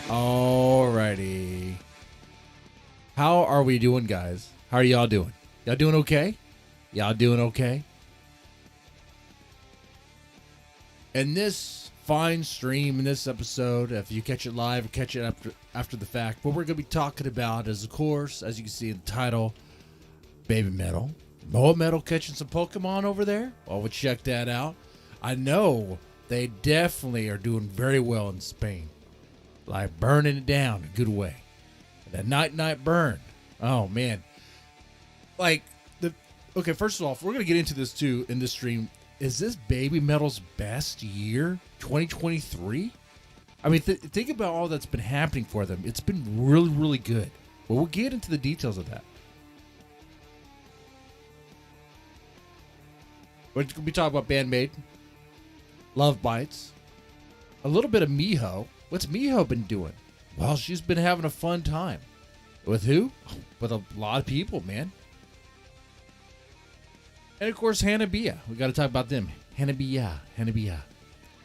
Alrighty. How are we doing, guys? How are y'all doing? Y'all doing okay? Y'all doing okay? In this fine stream, in this episode, if you catch it live or catch it after the fact, what we're going to be talking about is, of course, as you can see in the title, BABYMETAL Moa-Metal catching some Pokemon over there. Well, we'll check that out. I know they definitely are doing very well in Spain. Like burning it down a good way. That night burn. Oh, man. Like, okay, first of all, if we're going to get into this too in this stream, is this BABYMETAL's best year, 2023? I mean, think about all that's been happening for them. It's been really, really good. Well, we'll get into the details of that. We're going to be talking about BAND-MAID, LOVEBITES, a little bit of MIHO. What's MIHO been doing? Well, she's been having a fun time. With who? With a lot of people, man. And of course, HANABIE. We got to talk about them. HANABIE.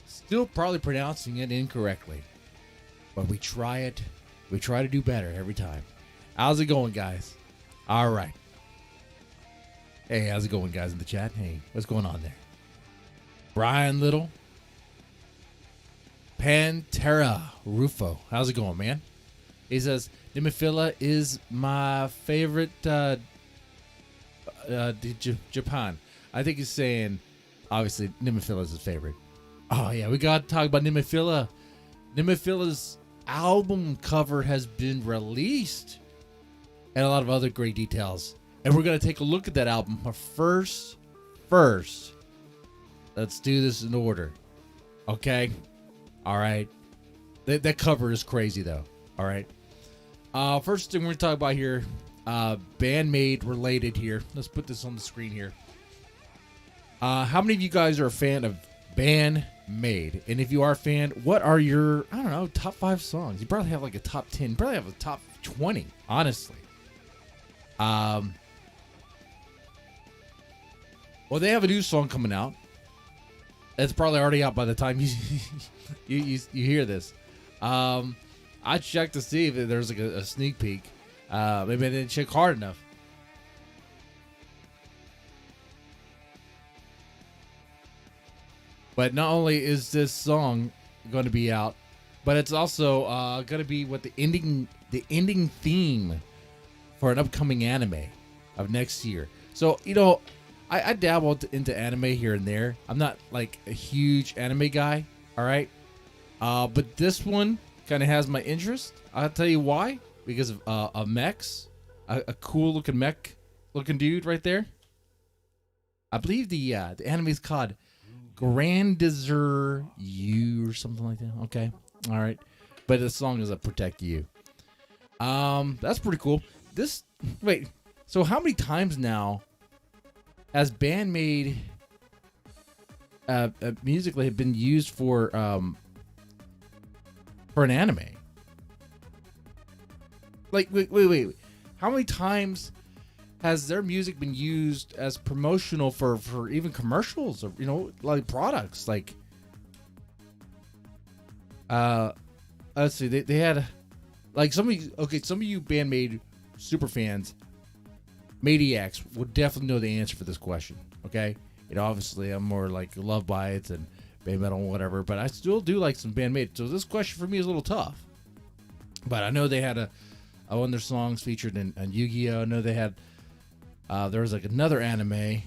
Still probably pronouncing it incorrectly. But we try it. We try to do better every time. How's it going, guys? All right. Hey, how's it going, guys, in the chat? Hey, what's going on there? Brian Little. Pantera Rufo. How's it going, man? He says, NEMOPHILA is my favorite Japan. I think he's saying, obviously, NEMOPHILA is his favorite. Oh, yeah, we got to talk about NEMOPHILA. NEMOPHILA's album cover has been released. And a lot of other great details. And we're going to take a look at that album. But first, let's do this in order. Okay? All right. That cover is crazy, though. All right. First thing we're going to talk about here, BAND-MAID related here. Let's put this on the screen here. How many of you guys are a fan of BAND-MAID? And if you are a fan, what are your, I don't know, top 5 songs? You probably have like a top 10. You probably have a top 20, honestly. Well, they have a new song coming out. It's probably already out by the time you hear this. I checked to see if there's like a sneak peek. Maybe I didn't check hard enough. But not only is this song going to be out, but it's also going to be what the ending theme for an upcoming anime of next year. So, you know, I dabbled into anime here and there. I'm not like a huge anime guy, all right? But this one kind of has my interest. I'll tell you why. Because of a mechs, a cool looking mech looking dude right there. I believe the anime is called Grandizer You or something like that. Okay, all right. But the song is a Protect You. That's pretty cool. Wait. So how many times now has BAND-MAID musically have been used for an anime? Like, wait. How many times has their music been used as promotional for even commercials or, you know, like products? Like, let's see. They had, like, some of you BAND-MAID super fans, maniacs, would definitely know the answer for this question. Okay, you know, obviously I'm more like LOVEBITES and BABYMETAL and whatever, but I still do like some BAND-MAID. So this question for me is a little tough. But I know they had one of their songs featured in Yu-Gi-Oh! I know they had, there was like another anime.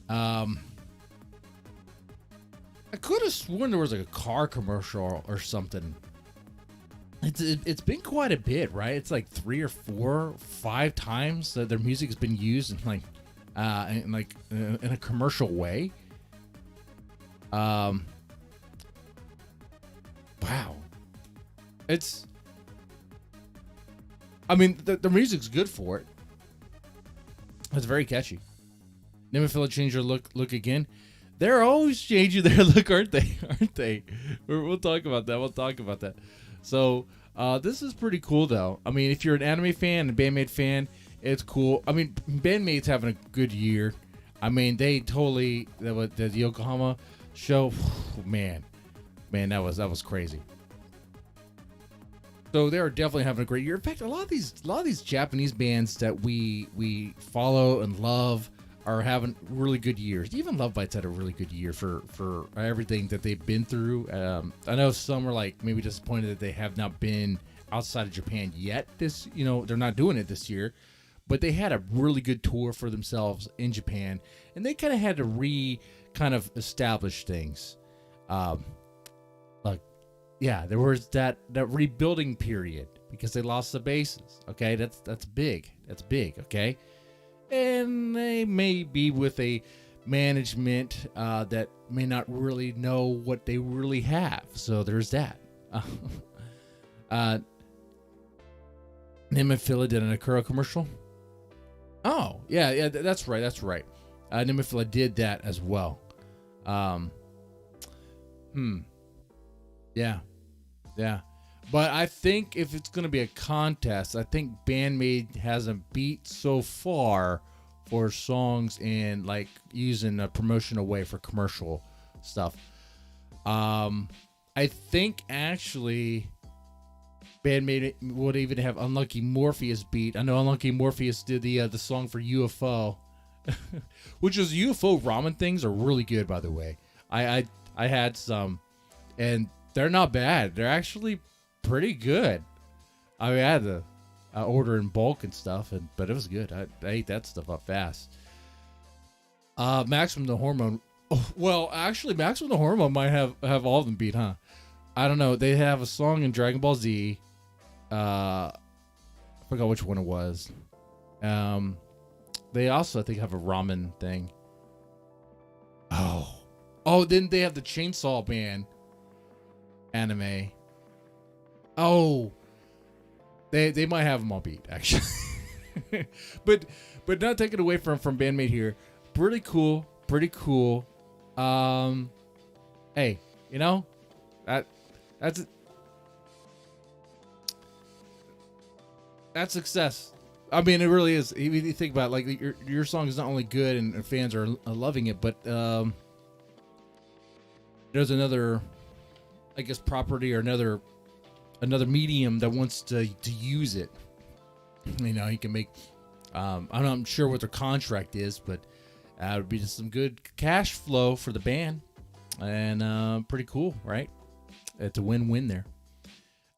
I could have sworn there was like a car commercial or something. It's been quite a bit, right? It's like 3 or 4, 5 times that their music has been used in in a commercial way. Wow. I mean, the music's good for it. It's very catchy. NEMOPHILA changed their look again. They're always changing their look, aren't they? We'll talk about that. So, this is pretty cool, though. I mean, if you're an anime fan and BAND-MAID fan, it's cool. I mean, BAND-MAID's having a good year. I mean, they totally, the Yokohama show, man. Man, that was crazy. So they are definitely having a great year. In fact, a lot of these Japanese bands that we follow and love are having really good years. Even LOVEBITES had a really good year for everything that they've been through. I know some are like maybe disappointed that they have not been outside of Japan yet. They're not doing it this year, but they had a really good tour for themselves in Japan, and they kind of had to kind of establish things. There was that rebuilding period because they lost the bases. Okay, that's big. That's big. Okay, and they may be with a management that may not really know what they really have. So there's that. NEMOPHILA did an Akura commercial. Oh yeah, that's right. NEMOPHILA did that as well. Yeah. But I think if it's going to be a contest, I think BAND-MAID hasn't beat so far for songs and like using a promotional way for commercial stuff. I think actually BAND-MAID would even have Unlucky Morpheus beat. I know Unlucky Morpheus did the song for UFO, which is UFO ramen things are really good, by the way. I had some, and they're not bad. They're actually pretty good. I mean, I had to order in bulk and stuff, but it was good. I ate that stuff up fast. Maximum the Hormone. Oh, well, actually, Maximum the Hormone might have all of them beat, huh? I don't know. They have a song in Dragon Ball Z. I forgot which one it was. They also, I think, have a ramen thing. Oh, then they have the Chainsaw Man anime. Oh, they might have them all beat, actually. but not taking away from BAND-MAID here. Pretty cool. Hey, that's success. I mean, it really is. If you think about it, like your song is not only good and fans are loving it, but there's another, I guess, property or another medium that wants to use it. You can make. I'm not sure what their contract is, but it would be just some good cash flow for the band, and pretty cool, right? It's a win-win there.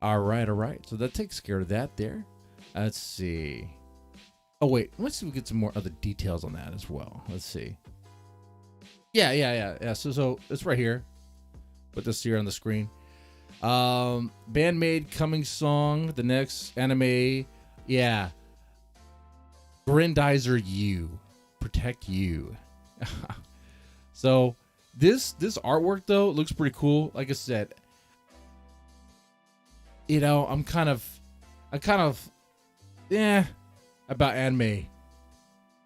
All right. So that takes care of that there. Let's see. Oh wait, let's see if we get some more other details on that as well. Let's see. Yeah. So it's right here. Put this here on the screen. BAND-MAID coming song. The next anime. Yeah. Grandizer You. Protect You. So this artwork though looks pretty cool. Like I said, I'm kind of about anime,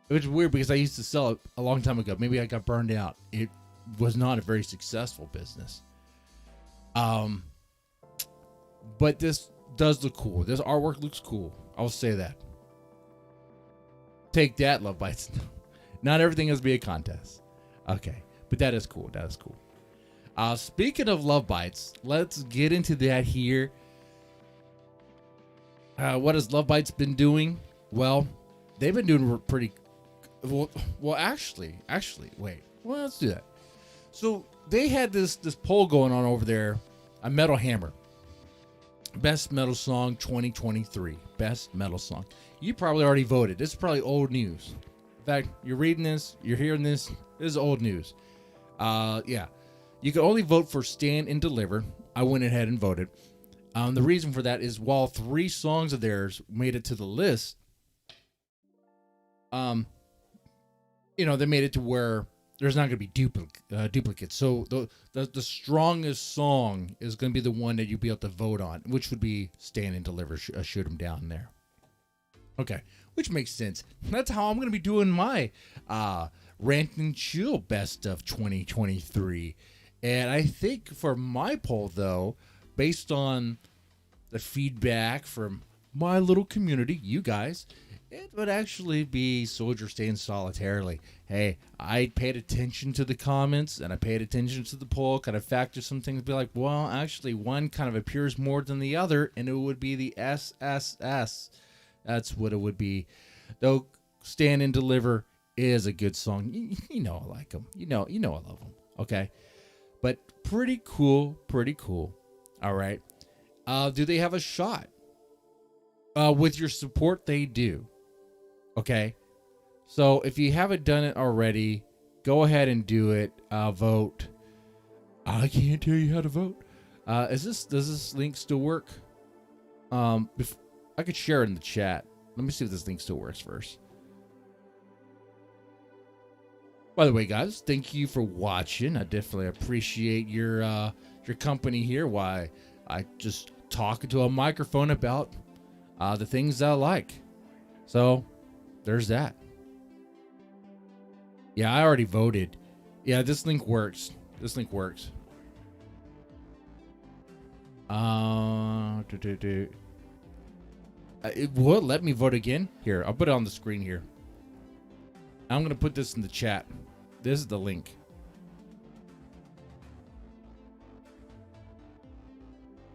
which is weird because I used to sell it a long time ago. Maybe I got burned out. It was not a very successful business. But this does look cool. This artwork looks cool. I'll say that. Take that, LOVEBITES. Not everything has to be a contest. Okay, but that is cool. Speaking of LOVEBITES, let's get into that here. What has LOVEBITES been doing? Well, they've been doing pretty well. Actually, wait. Well, let's do that. So they had this poll going on over there. A Metal Hammer. Best metal song 2023. Best metal song. You probably already voted. This is probably old news. In fact, you're reading this, you're hearing this. This is old news. Yeah. You can only vote for Stand and Deliver. I went ahead and voted. The reason for that is while 3 songs of theirs made it to the list, they made it to where there's not going to be duplicates. So the strongest song is going to be the one that you'll be able to vote on, which would be Stand and Deliver, Shoot 'Em Down there. Okay, which makes sense. That's how I'm going to be doing my Rant and Chill Best of 2023. And I think for my poll, though, based on the feedback from my little community, you guys, it would actually be Soldier staying solitarily. Hey, I paid attention to the comments and I paid attention to the poll, kind of factor some things, be like, well, actually, one kind of appears more than the other, and it would be the SSS. That's what it would be. Though Stand and Deliver is a good song. You know I like them. You know I love them. Okay, but pretty cool. All right. Do they have a shot? With your support, they do. Okay. So if you haven't done it already, go ahead and do it. Vote. I can't tell you how to vote. Does this link still work? I could share it in the chat. Let me see if this link still works first. By the way, guys, thank you for watching. I definitely appreciate your company here. Why I just talk into a microphone about the things that I like. So there's that. Yeah, I already voted. Yeah, this link works. It would let me vote again. Here, I'll put it on the screen here. I'm gonna put this in the chat. This is the link.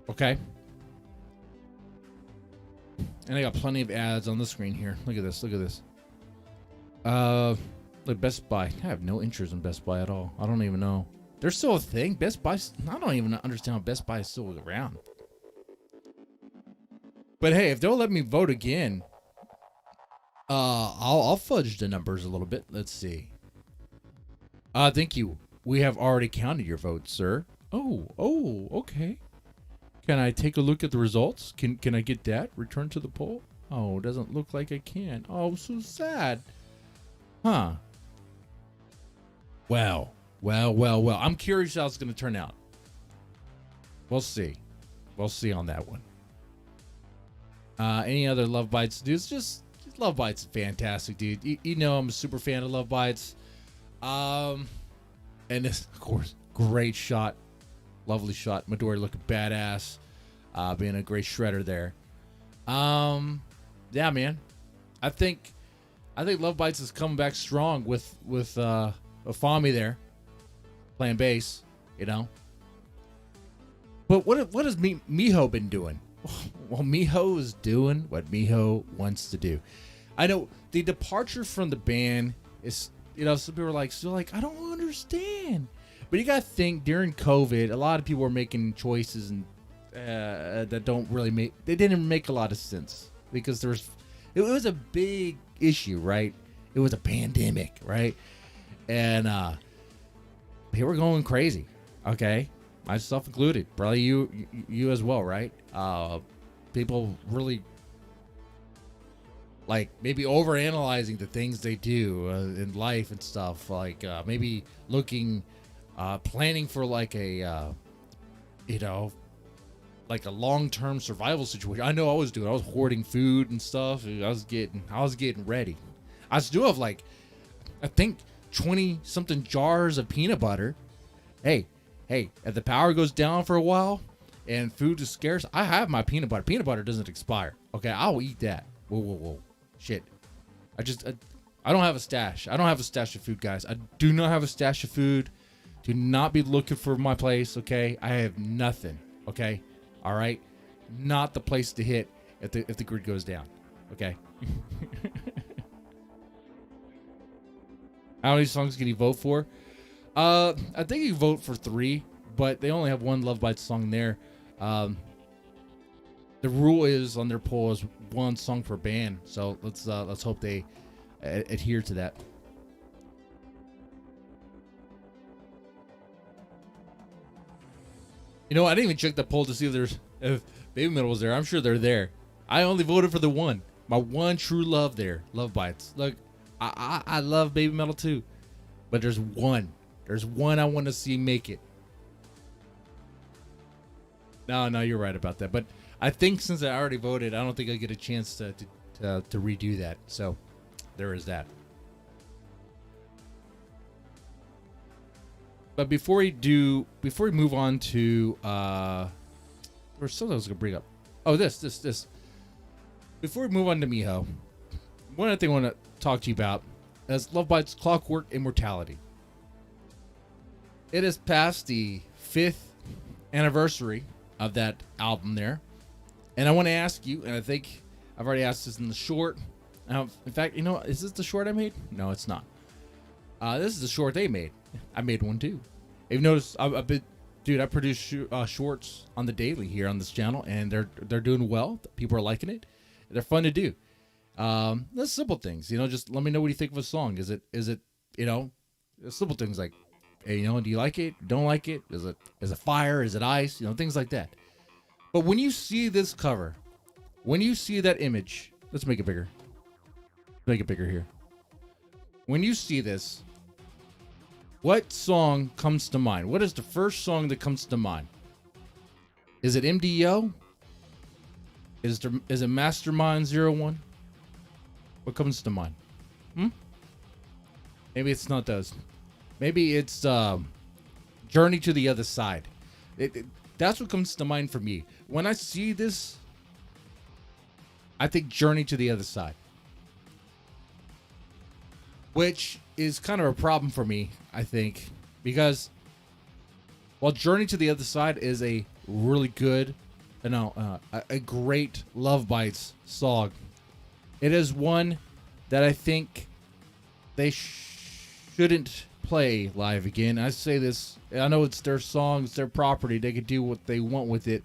Okay. And I got plenty of ads on the screen here. Look at this. Look, Best Buy. I have no interest in Best Buy at all. I don't even know. There's still a thing. Best Buy. I don't even understand how Best Buy is still around. But hey, if they'll let me vote again, I'll fudge the numbers a little bit. Let's see. Thank you. We have already counted your votes, sir. Oh, okay. Can I take a look at the results? Can I get that? Return to the poll? Oh, doesn't look like I can. Oh, so sad. Huh. Well. I'm curious how it's going to turn out. We'll see. We'll see on that one. Any other Love Bites dudes? Just Love Bites is fantastic, dude. You know I'm a super fan of Love Bites. And this, of course, great shot. Lovely shot. Midori looking badass. Being a great shredder there. Yeah, man. I think Love Bites is coming back strong with Fami there playing bass, you know. But what has MIHO been doing? Well, MIHO is doing what MIHO wants to do. I know the departure from the band is, you know, some people are still like, I don't understand. But you gotta think, during COVID, a lot of people were making choices and that didn't make a lot of sense, because it was a big issue, right? It was a pandemic, right? And people were going crazy. Okay, myself included, probably you as well, right? People really maybe overanalyzing the things they do in life and stuff, maybe looking, planning for a long-term survival situation. I know I was doing. I was hoarding food and stuff. I was getting ready. I still have I think 20 something jars of peanut butter. Hey, if the power goes down for a while and food is scarce, I have my peanut butter. Peanut butter doesn't expire. Okay, I'll eat that. Whoa. Shit. I don't have a stash. I don't have a stash of food, guys. I do not have a stash of food. Do not be looking for my place, okay? I have nothing, okay? All right? Not the place to hit if the grid goes down, okay? How many songs can you vote for? I think you vote for 3, but they only have one Love Bites song there. The rule is on their poll is 1 song per band, so let's hope they adhere to that. You know, I didn't even check the poll to see if BABYMETAL was there. I'm sure they're there. I only voted for the one. My one true love there. Love Bites. Look, I love BABYMETAL too. But there's one. There's one I want to see make it. No, you're right about that. But I think since I already voted, I don't think I get a chance to redo that. So there is that. But before we move on to there's something I was gonna bring up. Oh, this. Before we move on to MIHO, one other thing I want to talk to you about is LOVEBITES Clockwork Immortality. It has passed the 5th anniversary of that album there. And I want to ask you, and I think I've already asked this in the short. In fact, you know, is this the short I made? No, it's not. This is the short they made. I made one too. You've noticed I've been, dude, I produce shorts on the daily here on this channel, and they're doing well. People are liking it. They're fun to do. The simple things, you know, just let me know what you think of a song. Is it, you know, simple things like, hey, you know, do you like it? Don't like it? Is it fire? Is it ice? You know, things like that. But when you see this cover, when you see that image, let's make it bigger. Make it bigger here. When you see this, what song comes to mind? What is the first song that comes to mind? Is it MDO? Is it Mastermind 01? What comes to mind? Maybe it's not those. Maybe it's Journey to the Other Side. That's what comes to mind for me. When I see this, I think Journey to the Other Side. Which is kind of a problem for me, I think. Because while Journey to the Other Side is a really good, a great LOVEBITES song, it is one that I think they shouldn't play live again. I say this, I know it's their song, it's their property, they can do what they want with it,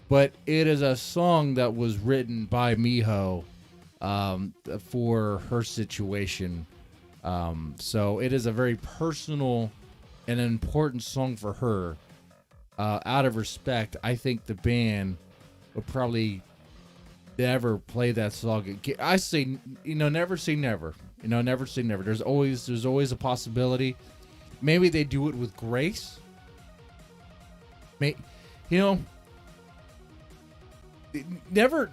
but it is a song that was written by MIHO for her situation. So it is a very personal and an important song for her. Out of respect, I think the band would probably never play that song again. I say, you know, never say never. You know, never say never. There's always a possibility. Maybe they do it with grace. You know, never.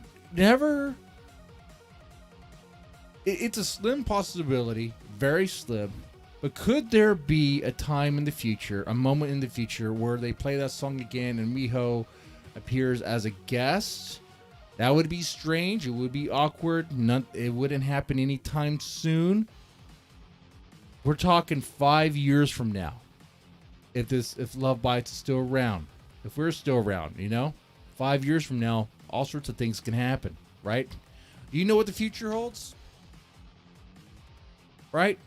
It's a slim possibility, very slim. But could there be a time in the future, a moment in the future, where they play that song again and MIHO appears as a guest? That would be strange. It would be awkward. It wouldn't happen anytime soon. We're talking 5 years from now. If LOVEBITES is still around, if we're still around, you know, 5 years from now, all sorts of things can happen, right? Do you know what the future holds? Right?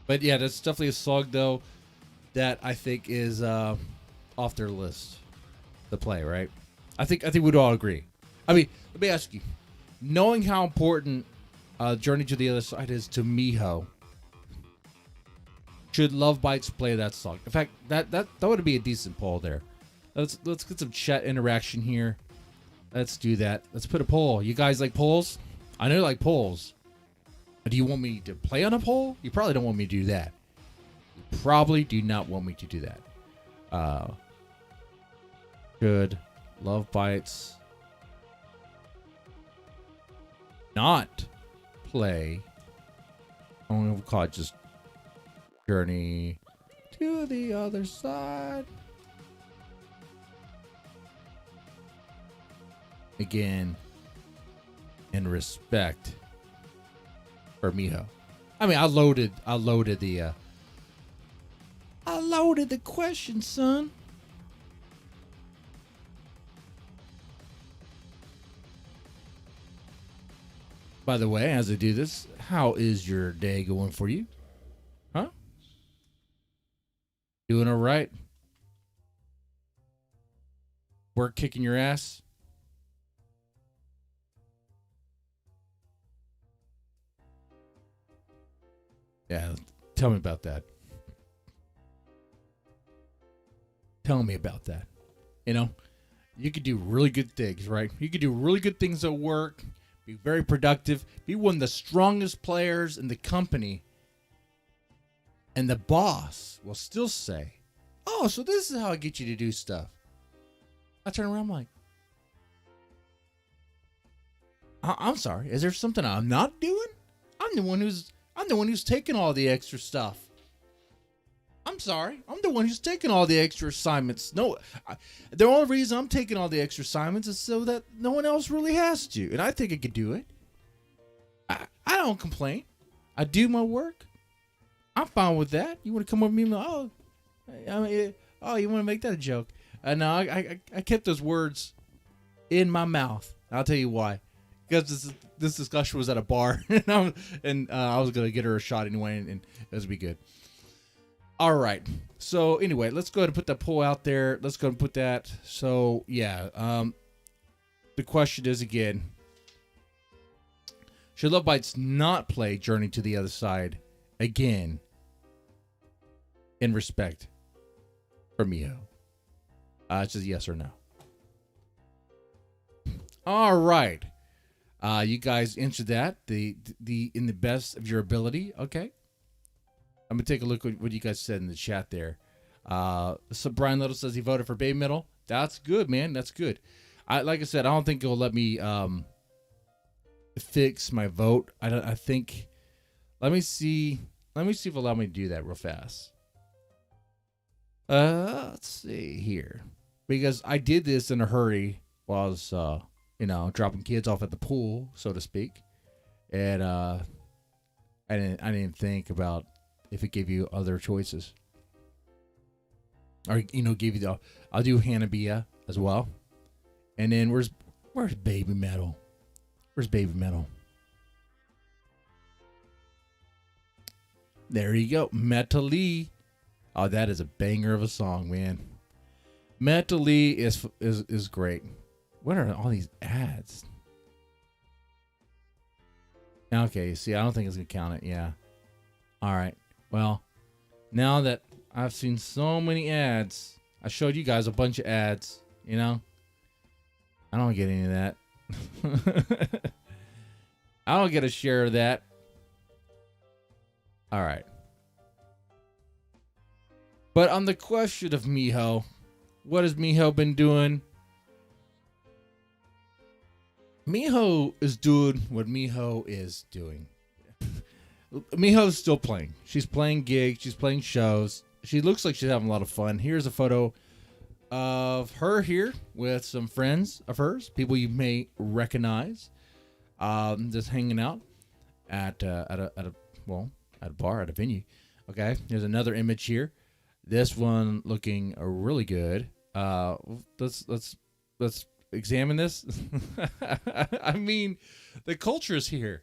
But yeah, that's definitely a song though that I think is off their list to play, right? I think we'd all agree. I mean, let me ask you, knowing how important Journey to the Other Side is to MIHO, should LOVEBITES play that song? In fact, that would be a decent poll there. Let's get some chat interaction here. Let's do that. Let's put a poll. You guys like polls? I know you like polls. Do you want me to play on a poll? You probably don't want me to do that. You probably do not want me to do that. Should LOVEBITES not play? I'm going to call it just Journey to the Other Side. Again, in respect for MIHO. I mean, I loaded the question, son. By the way, as I do this, how is your day going for you? Huh? Doing all right? Work kicking your ass? Yeah, tell me about that. Tell me about that. You know, you could do really good things, right? You could do really good things at work, be very productive, be one of the strongest players in the company, and the boss will still say, oh, so this is how I get you to do stuff. I turn around, I'm like, I'm sorry, is there something I'm not doing? I'm the one who's taking all the extra stuff. I'm sorry. I'm the one who's taking all the extra assignments. The only reason I'm taking all the extra assignments is so that no one else really has to. And I think I could do it. I don't complain. I do my work. I'm fine with that. You want to come up with me and you want to make that a joke? No, I kept those words in my mouth. I'll tell you why. Because this discussion was at a bar, and I was gonna get her a shot anyway, and it was be good. All right. So anyway, let's go ahead and put that poll out there. Let's go ahead and put that. So yeah, the question is again: should Lovebites not play Journey to the Other Side again? In respect for MIHO, it's just yes or no. All right. You guys answered that in the best of your ability. Okay. I'm gonna take a look at what you guys said in the chat there. So Brian Little says he voted for BABYMETAL. That's good, man. That's good. Like I said, I don't think it'll let me fix my vote. I think. Let me see if it'll allow me to do that real fast. Let's see here, because I did this in a hurry while I was dropping kids off at the pool, so to speak, and I didn't think about if it gave you other choices, or give you I'll do HANABIE as well, and then where's BABYMETAL? Where's BABYMETAL? There you go, Metally. Oh, that is a banger of a song, man. Metally is great. What are all these ads? Okay, see, I don't think it's going to count it. Yeah. All right. Well, now that I've seen so many ads, I showed you guys a bunch of ads, I don't get any of that. I don't get a share of that. All right. But on the question of MIHO, what has MIHO been doing? MIHO is doing what MIHO is doing. MIHO's still playing. She's playing gigs. She's playing shows. She looks like she's having a lot of fun. Here's a photo of her here with some friends of hers, people you may recognize, just hanging out at a bar, at a venue. Okay, here's another image here. This one looking really good. Let's examine this. I mean, the culture is here.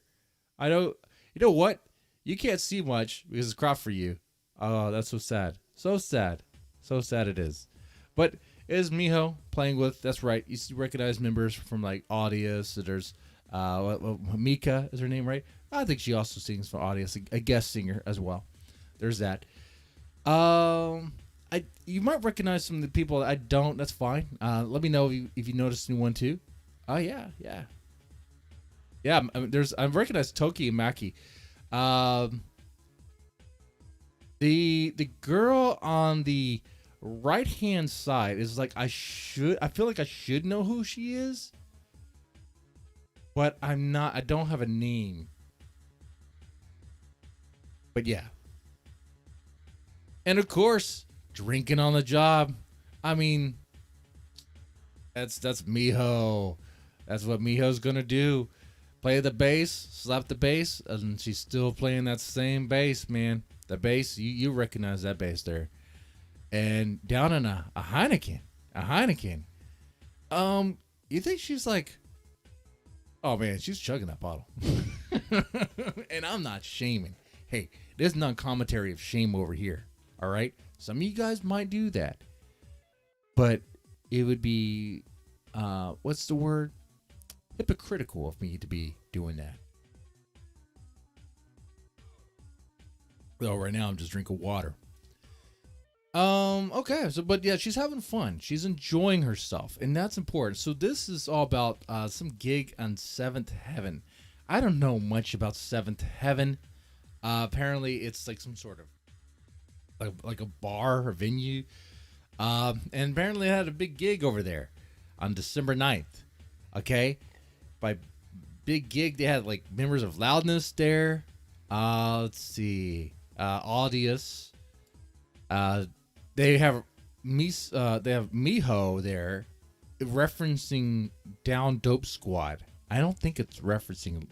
I don't. You know what? You can't see much because it's cropped for you. Oh, that's so sad. So sad. So sad it is. But it is MIHO playing with. That's right. You recognize members from like Audius. There's Mika is her name, right? I think she also sings for Audius, a guest singer as well. There's that. You might recognize some of the people. I don't. That's fine. Let me know if you noticed anyone too. Oh yeah. I mean, I recognize Toki and Maki. The girl on the right hand side is like I feel like I should know who she is, but I'm not. I don't have a name. But yeah. And of course, drinking on the job. I mean, that's MIHO. That's what MIHO's gonna do. Play the bass, slap the bass, and she's still playing that same bass, man. The bass, you recognize that bass there. And down in a Heineken. You think she's like, oh man, she's chugging that bottle. And I'm not shaming. Hey, there's no commentary of shame over here. All right, some of you guys might do that, but it would be, what's the word? Hypocritical of me to be doing that. Well, right now I'm just drinking water. Okay, but yeah, she's having fun. She's enjoying herself, and that's important. So this is all about some gig on Seventh Heaven. I don't know much about Seventh Heaven. Apparently, it's like some sort of like a bar or venue. And apparently, I had a big gig over there on December 9th. Okay, by big gig, they had like members of Loudness there. Let's see, Audius. Uh, they have they have MIHO there referencing Down Dope Squad. I don't think it's referencing.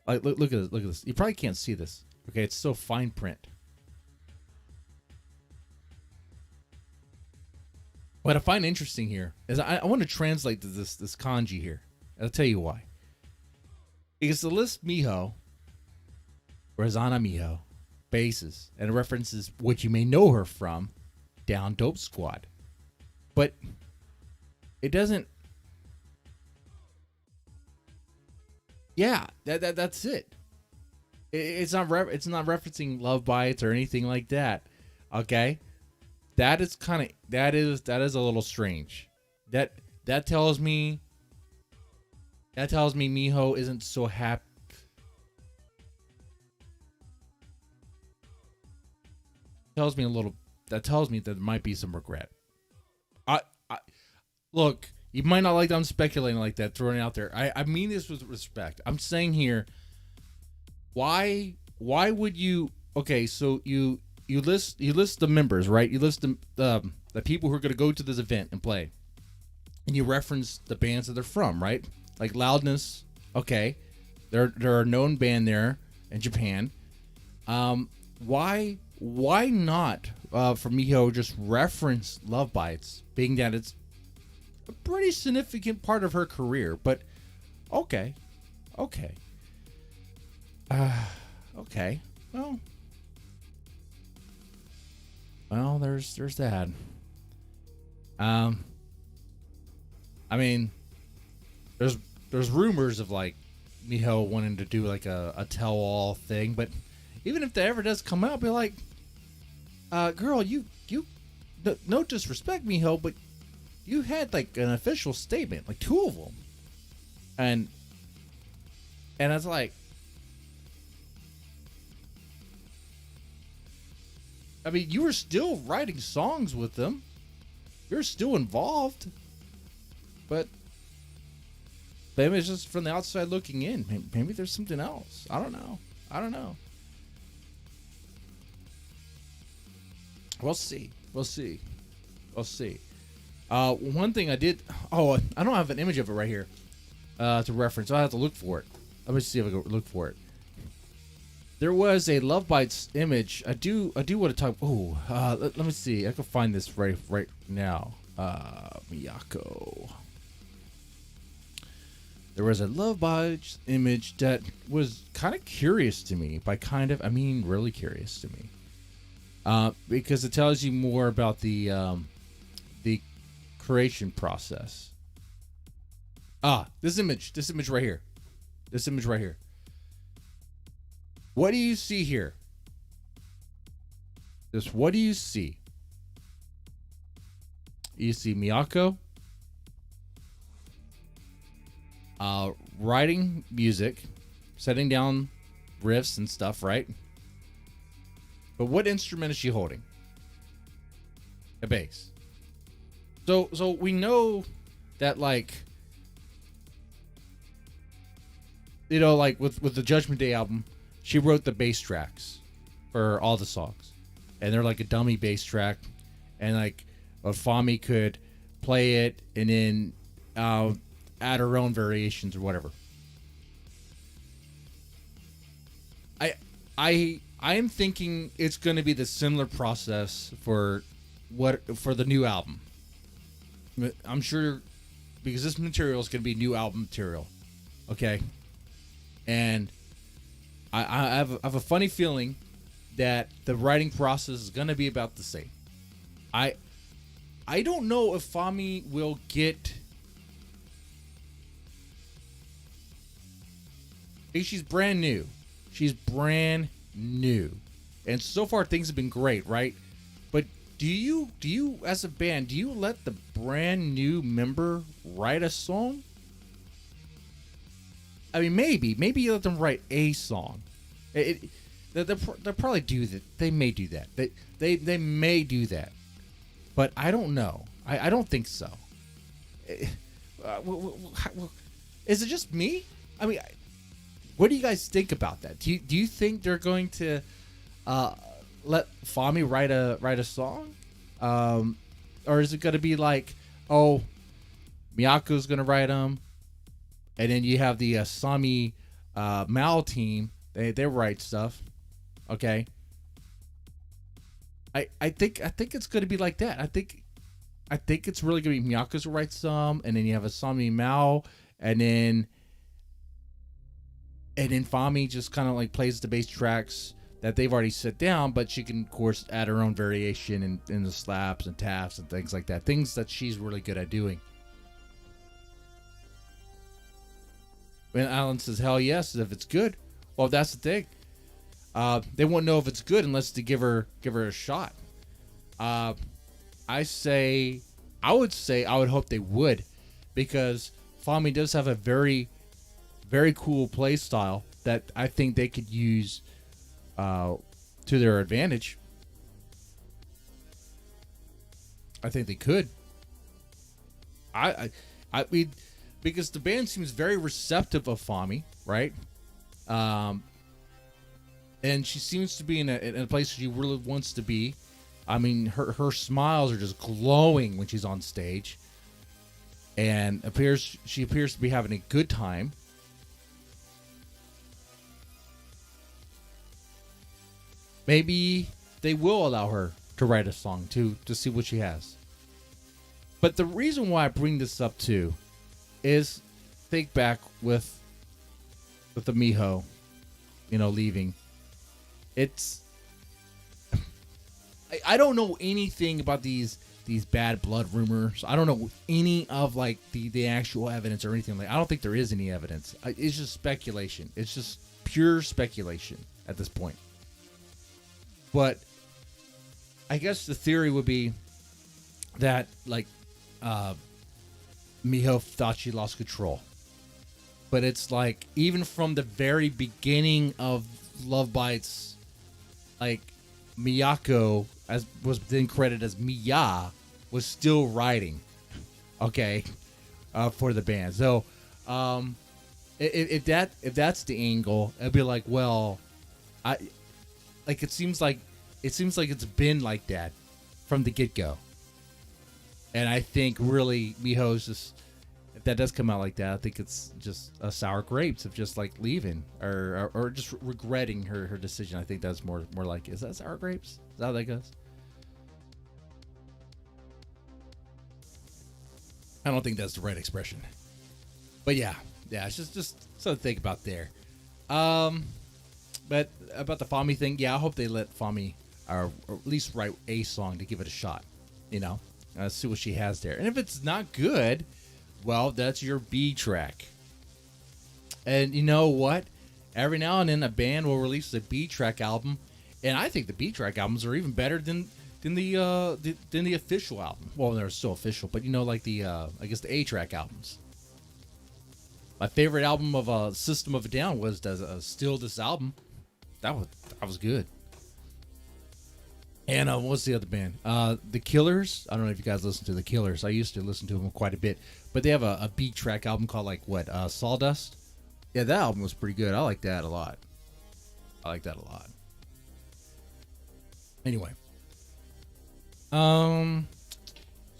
Like, look at this. Look at this. You probably can't see this. Okay, it's so fine print. What I find interesting here is I want to translate this kanji here. I'll tell you why. Because the list MIHO, whereas HANABIE bases, and references what you may know her from, Down Dope Squad. But it doesn't. Yeah, that's it. It's not referencing LOVEBITES or anything like that. Okay, that is a little strange. That tells me MIHO isn't so happy. Tells me that there might be some regret. I look. You might not like that I'm speculating like that, throwing it out there. I mean this with respect. I'm saying here, why would you? Okay, so you list the members, right? You list the people who are going to go to this event and play, and you reference the bands that they're from, right? Like Loudness. Okay, they're a known band there in Japan. Why not for MIHO just reference LOVEBITES, being that it's a pretty significant part of her career? But okay. Okay, well, there's that. I mean, there's rumors of like MIHO wanting to do like a tell-all thing, but even if that ever does come out, be like, girl, you no disrespect, MIHO, but you had like an official statement, like 2 of them, and I was like, I mean, you were still writing songs with them, you're still involved, but maybe it's just from the outside looking in. Maybe there's something else. I don't know. We'll see. One thing I did. Oh, I don't have an image of it right here to reference. I'll have to look for it. Let me see if I can look for it. There was a LOVEBITES image. I do want to talk. Oh, let me see. I can find this right now. Miyako. There was a LOVEBITES image that was kind of curious to me. By kind of, I mean really curious to me. Because it tells you more about the creation process. This image right here. What do you see here? What do you see? You see Miyako writing music, setting down riffs and stuff, right? But what instrument is she holding? A bass. So we know that, like, you know, like with the Judgment Day album, she wrote the bass tracks for all the songs, and they're like a dummy bass track, and like Fami could play it and then add her own variations or whatever. I am thinking it's going to be the similar process for the new album. I'm sure, because this material is going to be new album material, okay? And I have a funny feeling that the writing process is going to be about the same. I don't know if Fami will get. She's brand new. And so far things have been great, right? But do you as a band, do you let the brand new member write a song? I mean, maybe you let them write a song. They'll probably do that. They may do that. They may do that. But I don't know. I don't think so. Is it just me? I mean, what do you guys think about that? Do you think they're going to let Fami write a song, or is it gonna be like, oh, Miyako's gonna write them, and then you have the Sami Mal team, they write stuff. Okay. I think it's gonna be like that. I think it's really gonna be Miyako's who writes some, and then you have a Sami Mal, and then Fami just kind of like plays the bass tracks that they've already set down, but she can of course add her own variation in the slaps and taps and things like that. Things that she's really good at doing. When Alan says hell yes, if it's good. Well, that's the thing. They won't know if it's good unless they give her a shot. I would hope they would, because Fami does have a very, very cool play style that I think they could use to their advantage. I think they could. I mean, because the band seems very receptive of Fami, right? And she seems to be in a place she really wants to be. I mean, her smiles are just glowing when she's on stage, and she appears to be having a good time. Maybe they will allow her to write a song to see what she has. But the reason why I bring this up too is think back with the MIHO, leaving. It's I don't know anything about these bad blood rumors. I don't know any of like the actual evidence or anything like. I don't think there is any evidence. It's just speculation. It's just pure speculation at this point. But I guess the theory would be that like MIHO thought she lost control. But it's like even from the very beginning of LOVEBITES, like Miyako, as was then credited as Miya, was still writing, okay, for the band. So, if that's the angle, it'd be like, well, it seems like it's been like that from the get go. And I think really MIHO's just, if that does come out like that, I think it's just a sour grapes of just like leaving or just regretting her decision. I think that's more like, is that sour grapes? Is that how that goes? I don't think that's the right expression. But yeah, it's just something to think about there. But about the Fami thing, yeah, I hope they let Fami or at least write a song to give it a shot. See what she has there. And if it's not good, well, that's your B track. And you know what? Every now and then a band will release a B track album, and I think the B track albums are even better than the official album. Well, they're still official, but like the I guess the A track albums. My favorite album of System of a Down was Still This Album. That was good. And what's the other band? The Killers. I don't know if you guys listen to The Killers. I used to listen to them quite a bit. But they have a beat track album called Sawdust. Yeah, that album was pretty good. I like that a lot. Anyway. So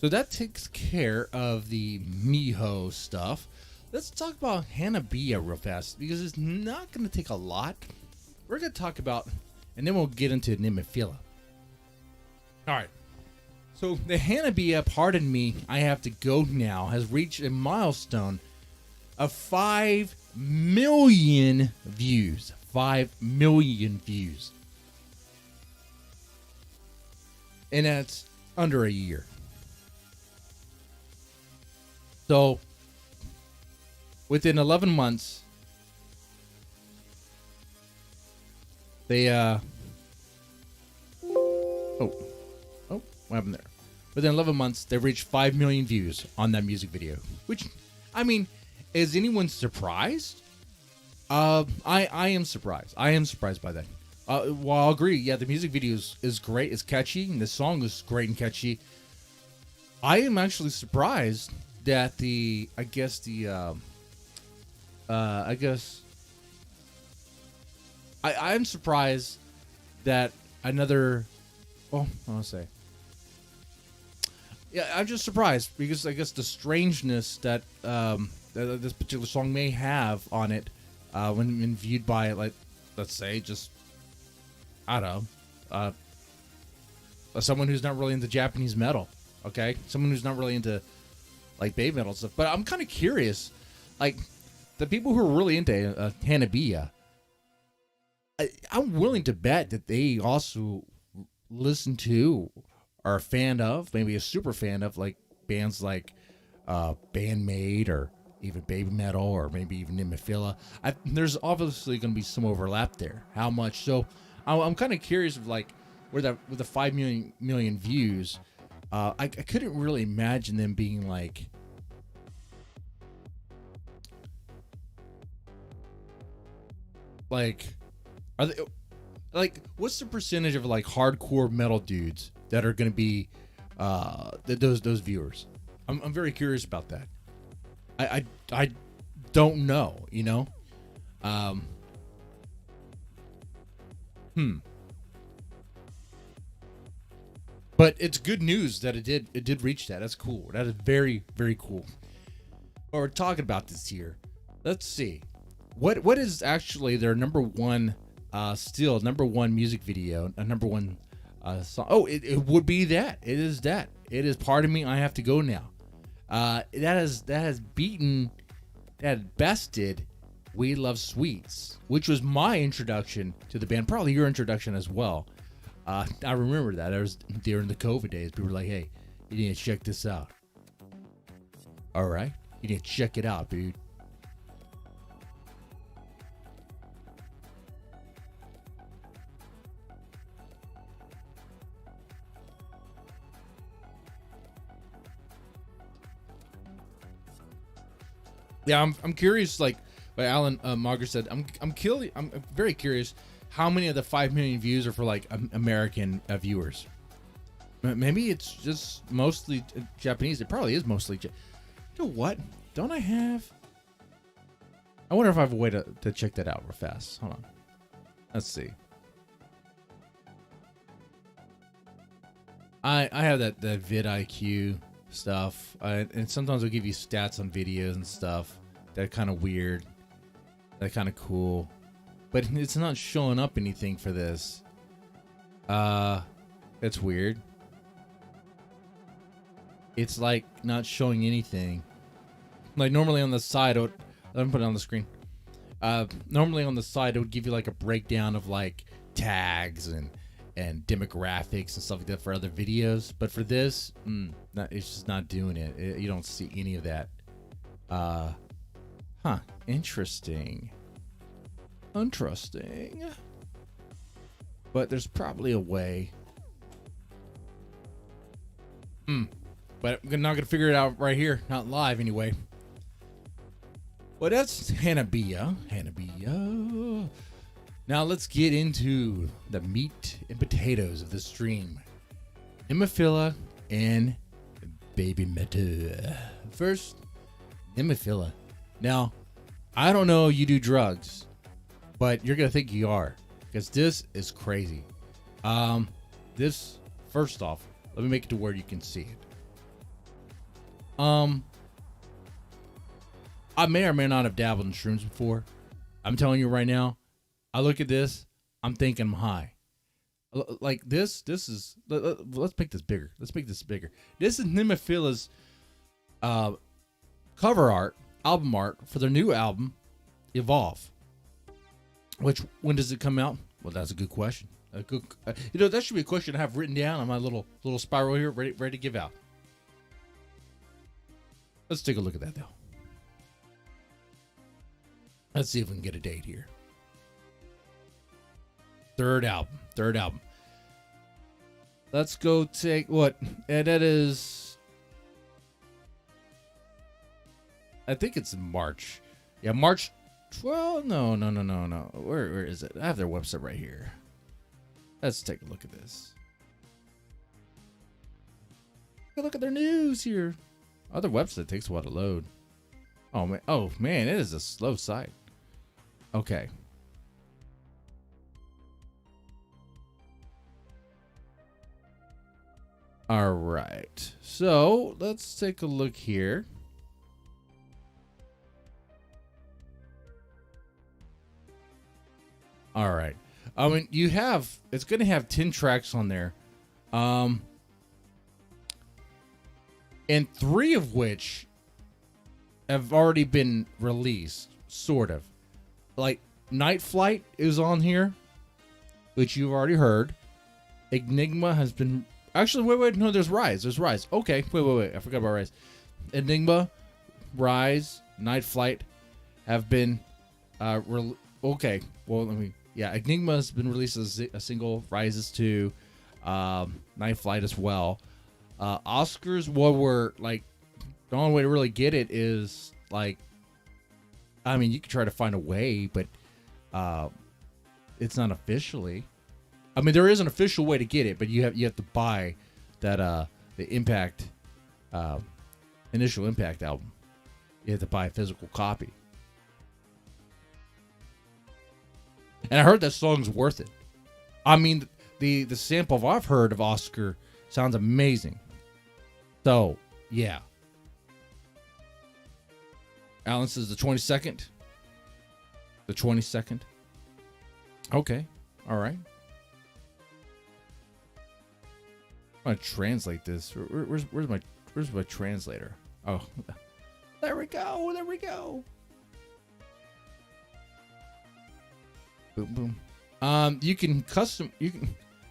that takes care of the MIHO stuff. Let's talk about HANABIE real fast, because it's not going to take a lot. We're going to talk about, and then we'll get into NEMOPHILA. All right. So the HANABIE, pardon me, I have to go now, has reached a milestone of 5 million views. 5 million views. And that's under a year. So within 11 months, they what happened there? Within 11 months, they reached 5 million views on that music video. Which, I mean, is anyone surprised? I am surprised. I am surprised by that. Well, I'll agree. Yeah, the music video is great. It's catchy. And the song is great and catchy. I am actually surprised that I'm surprised that another. Well, I want to say. Yeah, I'm just surprised because I guess the strangeness that this particular song may have on it, when viewed by, like, let's say, just, I don't know, someone who's not really into Japanese metal, okay, someone who's not really into like baby metal stuff. But I'm kind of curious, like the people who are really into HANABIE, I'm willing to bet that they also listen to, are a fan of, maybe a super fan of, like bands like BAND-MAID or even BABYMETAL or maybe even NEMOPHILA. There's obviously going to be some overlap there. How much? So I'm kind of curious of like with the 5 million views. I couldn't really imagine them being like are they like, what's the percentage of like hardcore metal dudes that are going to be those viewers? I'm very curious about that. I don't know, you know. But it's good news that it did reach that. That's cool. That is very, very cool. But we're talking about this here. Let's see. What is actually their number one number one music video, a number one song? Oh, it would be that. It is that. It is Pardon Me, I Have to Go Now. That has bested We Love Sweets, which was my introduction to the band, probably your introduction as well. I remember that. I was during the COVID days. People were like, hey, you need to check this out. All right. You need to check it out, dude. Yeah, I'm curious. Like Alan Margaret said, I'm very curious how many of the 5 million views are for like American viewers. Maybe it's just mostly Japanese. It probably is mostly. You know what? Don't I have? I wonder if I have a way to check that out real fast. Hold on. Let's see. I have that vidIQ stuff, and sometimes it'll give you stats on videos and stuff. They're kind of weird. They're kind of cool, but it's not showing up anything for this. It's weird. It's like not showing anything. Like normally on the side, let me put it on the screen. Normally on the side, it would give you like a breakdown of like tags and demographics and stuff like that for other videos. But for this, it's just not doing it. You don't see any of that. Interesting. But there's probably a way. But I'm not gonna figure it out right here, not live anyway. Well, that's HANABIE. Now let's get into the meat and potatoes of the stream. NEMOPHILA and BABYMETAL. First, NEMOPHILA. Now, I don't know you do drugs, but you're gonna think you are, because this is crazy. This, first off, let me make it to where you can see it. I may or may not have dabbled in shrooms before. I'm telling you right now, I look at this, I'm thinking I'm high. Like this is, let's make this bigger. This is NEMOPHILA's cover art, album art for their new album, Evolve. Which, when does it come out? Well, that's a good question. That should be a question I have written down on my little spiral here, ready to give out. Let's take a look at that, though. Let's see if we can get a date here. Third album. Let's go take what? And that is, I think it's March. Yeah, March 12. No. Where is it? I have their website right here. Let's take a look at this. Look at their news here. Other website takes a while to load. Oh man, it is a slow site. Okay. All right. So let's take a look here. All right. I mean, it's going to have 10 tracks on there. And 3 of which have already been released, sort of. Like, Night Flight is on here, which you've already heard. Enigma has been... Actually, wait, no, there's Rise. There's Rise. Okay, wait. I forgot about Rise. Enigma, Rise, Night Flight have been... okay, well, let me... Yeah, Enigma has been released as a single. Rise is 2. Night Flight as well. Oscars, what we're like... The only way to really get it is, like... I mean, you can try to find a way, but... it's not officially... I mean, there is an official way to get it, but you have to buy that the Impact Initial Impact album. You have to buy a physical copy. And I heard that song's worth it. I mean, the sample I've heard of Oscar sounds amazing. So, yeah. Alan says the 22nd. The 22nd. Okay. All right. I'm gonna translate this. Where's my translator? Oh, there we go. Boom. You can custom.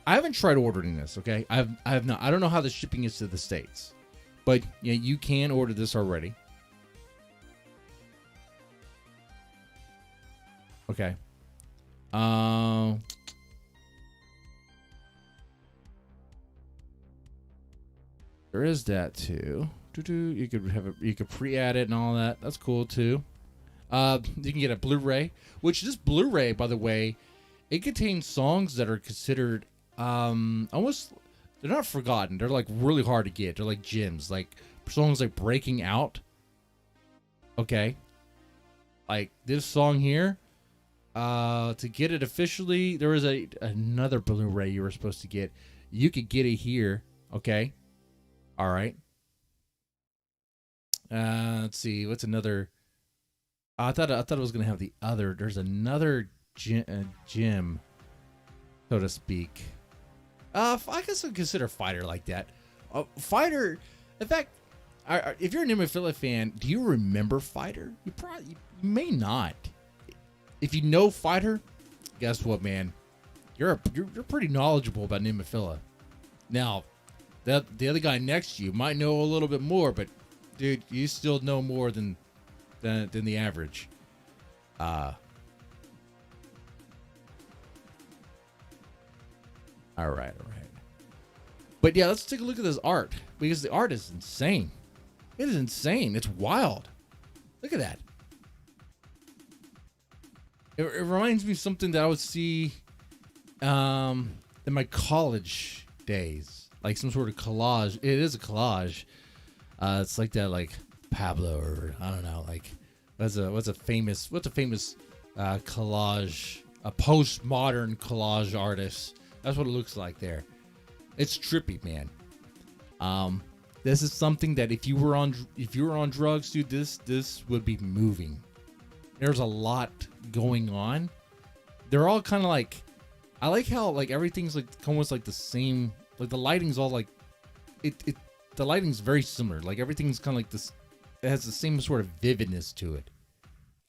I haven't tried ordering this. Okay, I have not. I don't know how the shipping is to the States, but yeah, you can order this already. Okay. There is that too. You could have it. You could pre-add it and all that. That's cool too. You can get a Blu-ray, which this Blu-ray, by the way, it contains songs that are considered almost. They're not forgotten. They're like really hard to get. They're like gems, like songs like "Breaking Out." Okay, like this song here. To get it officially, there was another Blu-ray you were supposed to get. You could get it here. Okay. All right. Let's see. What's another? I thought it was gonna have the other. There's another gym, so to speak. I guess I'd consider Fighter like that. Fighter. In fact, if you're a NEMOPHILA fan, do you remember Fighter? You may not. If you know Fighter, guess what, man? You're pretty knowledgeable about NEMOPHILA. Now, the other guy next to you might know a little bit more, but dude, you still know more than the average. All right. But yeah, let's take a look at this art, because the art is insane. It is insane. It's wild. Look at that. It reminds me of something that I would see in my college days. Like some sort of collage. It is a collage. It's like that, like Pablo, or I don't know, like what's a famous collage, a postmodern collage artist. That's what it looks like there. It's trippy, man. This is something that if you were on drugs, dude, this would be moving. There's a lot going on. They're all kind of like, I like how like everything's like almost like the same. Like the lighting's all like, the lighting's very similar. Like everything's kind of like this. It has the same sort of vividness to it.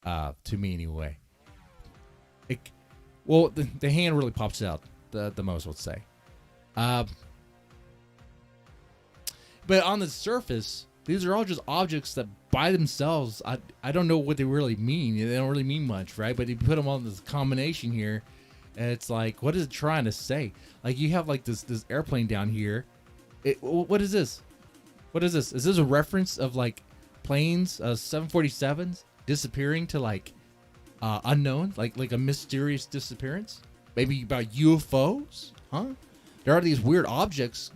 To me anyway. Well, the hand really pops out the most, let's say. But on the surface, these are all just objects that by themselves, I don't know what they really mean. They don't really mean much, right? But you put them all in this combination here, and it's like, what is it trying to say? Like you have like this airplane down here. What is this? What is this? Is this a reference of like planes, 747s disappearing to like unknown, like a mysterious disappearance? Maybe about UFOs, huh? There are these weird objects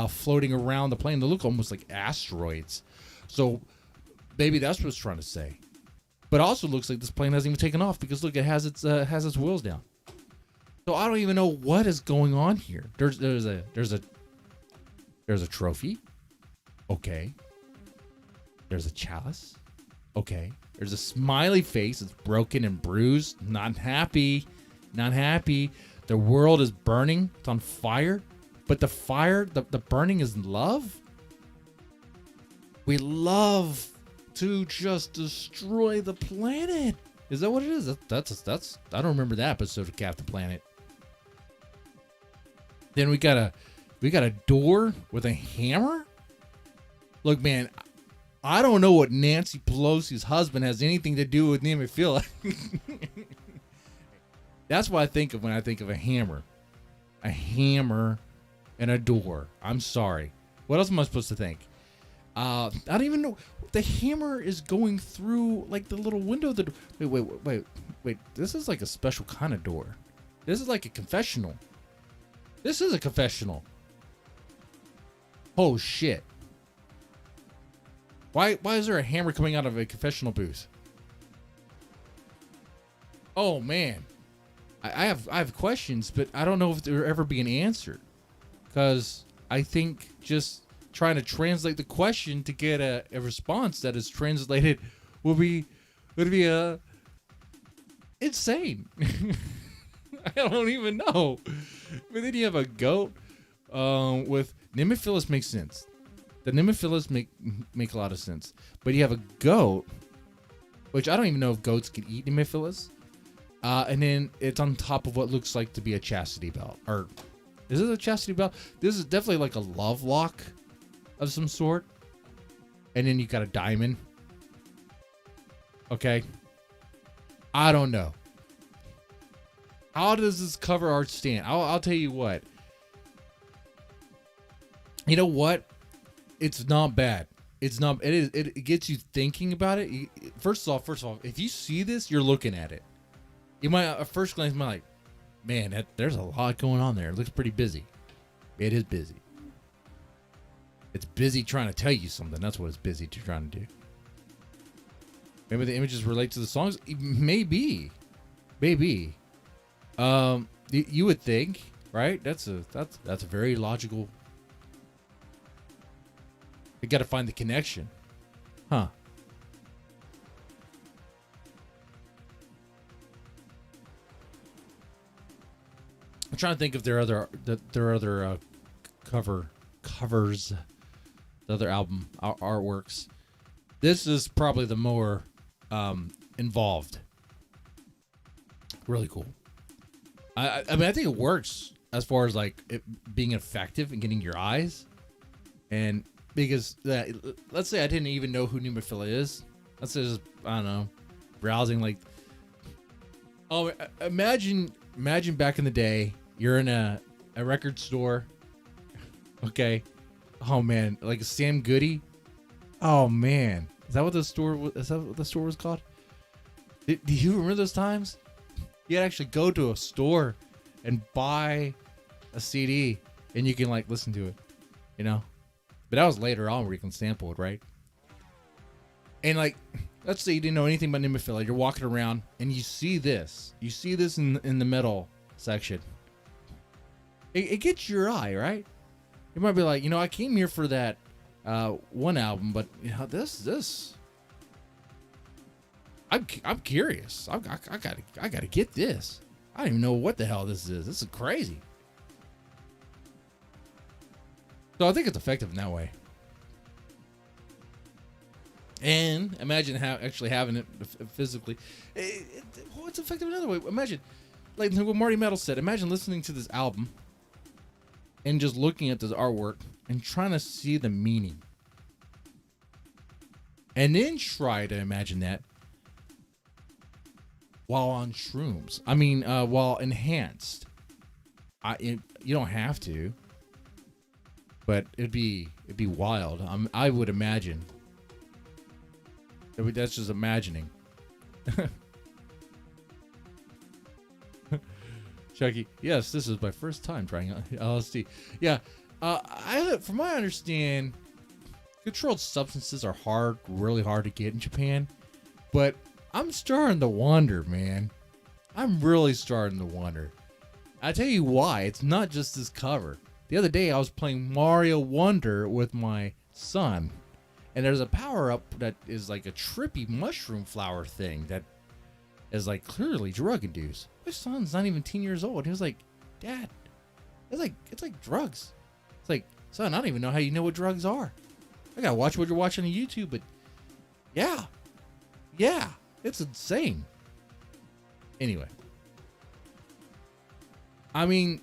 floating around the plane. They look almost like asteroids. So maybe that's what it's trying to say. But also looks like this plane hasn't even taken off, because look, it has its wheels down. So I don't even know what is going on here. There's a There's a trophy. Okay. There's a chalice. Okay. There's a smiley face. It's broken and bruised. Not happy. Not happy. The world is burning. It's on fire. But the fire, the burning is love. We love to just destroy the planet. Is that what it is? That's I don't remember that episode of Captain Planet. Then we got a door with a hammer. Look, man, I don't know what Nancy Pelosi's husband has anything to do with NEMOPHILA. That's what I think of when I think of a hammer. A hammer and a door. I'm sorry. What else am I supposed to think? I don't even know. The hammer is going through like the little window of the door. Wait. This is like a special kind of door. This is like a confessional. This is a confessional. Oh shit. Why is there a hammer coming out of a confessional booth? Oh man. I have questions, but I don't know if there will ever be an answer. Because I think just trying to translate the question to get a response that is translated would be insane. I don't even know. But then you have a goat with NEMOPHILA makes sense. The NEMOPHILA make a lot of sense. But you have a goat, which I don't even know if goats can eat NEMOPHILA. And then it's on top of what looks like to be a chastity belt. Or is it a chastity belt? This is definitely like a love lock of some sort. And then you got a diamond. Okay. I don't know. How does this cover art stand? I'll tell you what. You know what? It's not bad. It's not. It is. It gets you thinking about it. First of all, if you see this, you're looking at it. You might at first glance might like, man, there's a lot going on there. It looks pretty busy. It is busy. It's busy trying to tell you something. That's what it's busy trying to do. Maybe the images relate to the songs. Maybe. You would think, right? That's a very logical. You got to find the connection, huh? I'm trying to think if there are other covers, the other album artworks. This is probably the more involved. Really cool. I mean, I think it works as far as like it being effective and getting your eyes, and because let's say I didn't even know who NEMOPHILA is. Let's say just, I don't know, browsing like. Oh, imagine back in the day. You're in a record store. Okay. Oh man, like a Sam Goody. Oh man, is that what the store was? Is that what the store was called? Do you remember those times? You had to actually go to a store and buy a CD, and you can like listen to it, you know. But that was later on where you can sample it, right? And like, let's say you didn't know anything about NEMOPHILA. You're walking around and you see this. You see this in the metal section. It gets your eye, right? You might be like, you know, I came here for that one album, but you know, this. I'm curious. I gotta get this. I don't even know what the hell this is. This is crazy. So I think it's effective in that way. And imagine how actually having it physically. It's effective another way. Imagine, like what Marty Metal said. Imagine listening to this album and just looking at this artwork and trying to see the meaning, and then try to imagine that while on shrooms. I mean, while enhanced. You don't have to, but it'd be wild. I would imagine. That's just imagining. Chucky, yes, this is my first time trying LSD. Yeah, from what I understand, controlled substances are really hard to get in Japan. But I'm starting to wonder, man. I'm really starting to wonder. I tell you why. It's not just this cover. the other day I was playing Mario Wonder with my son, and there's a power-up that is like a trippy mushroom flower thing that is like clearly drug-induced. My son's not even 10 years old. He was like, Dad, it's like drugs. It's like, son, I don't even know how you know what drugs are. I gotta watch what you're watching on YouTube, but yeah, it's insane. Anyway, I mean,